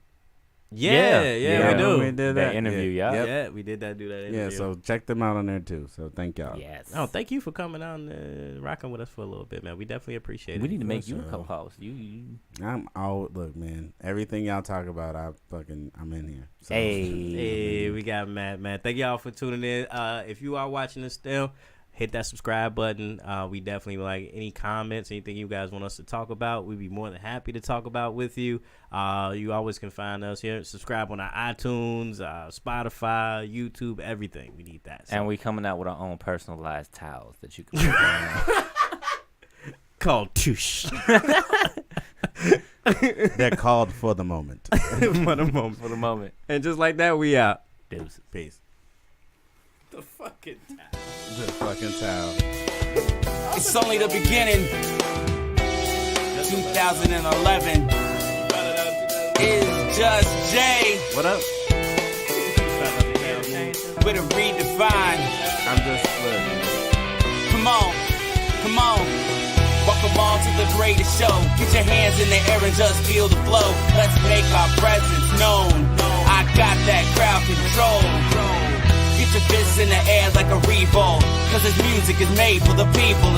Yeah, we do. We did that interview. Yeah, we did that. Do that interview. Yeah, so check them out on there too. So thank y'all. Yes. Oh, thank you for coming out and rocking with us for a little bit, man. We definitely appreciate it. We need to make you a co-host. You. Look, man. Everything y'all talk about, I'm in here. So. Hey, we got Matt, man. Thank y'all for tuning in. If you are watching this still, hit that subscribe button. We definitely like any comments, anything you guys want us to talk about. We'd be more than happy to talk about with you. You always can find us here. Subscribe on our iTunes, Spotify, YouTube, everything. We need that. So. And we coming out with our own personalized towels that you can put on. Called Touche. They're called for the moment. For the moment. And just like that, we out. Deuces. Peace. The fucking towel. It's only the beginning. 2011 is just Jay What up? with a redefined. I'm just Come on. Welcome all to the greatest show. Get your hands in the air and just feel the flow. Let's make our presence known. I got that crowd control. Get your fists in the air like a revolt. Cause this music is made for the people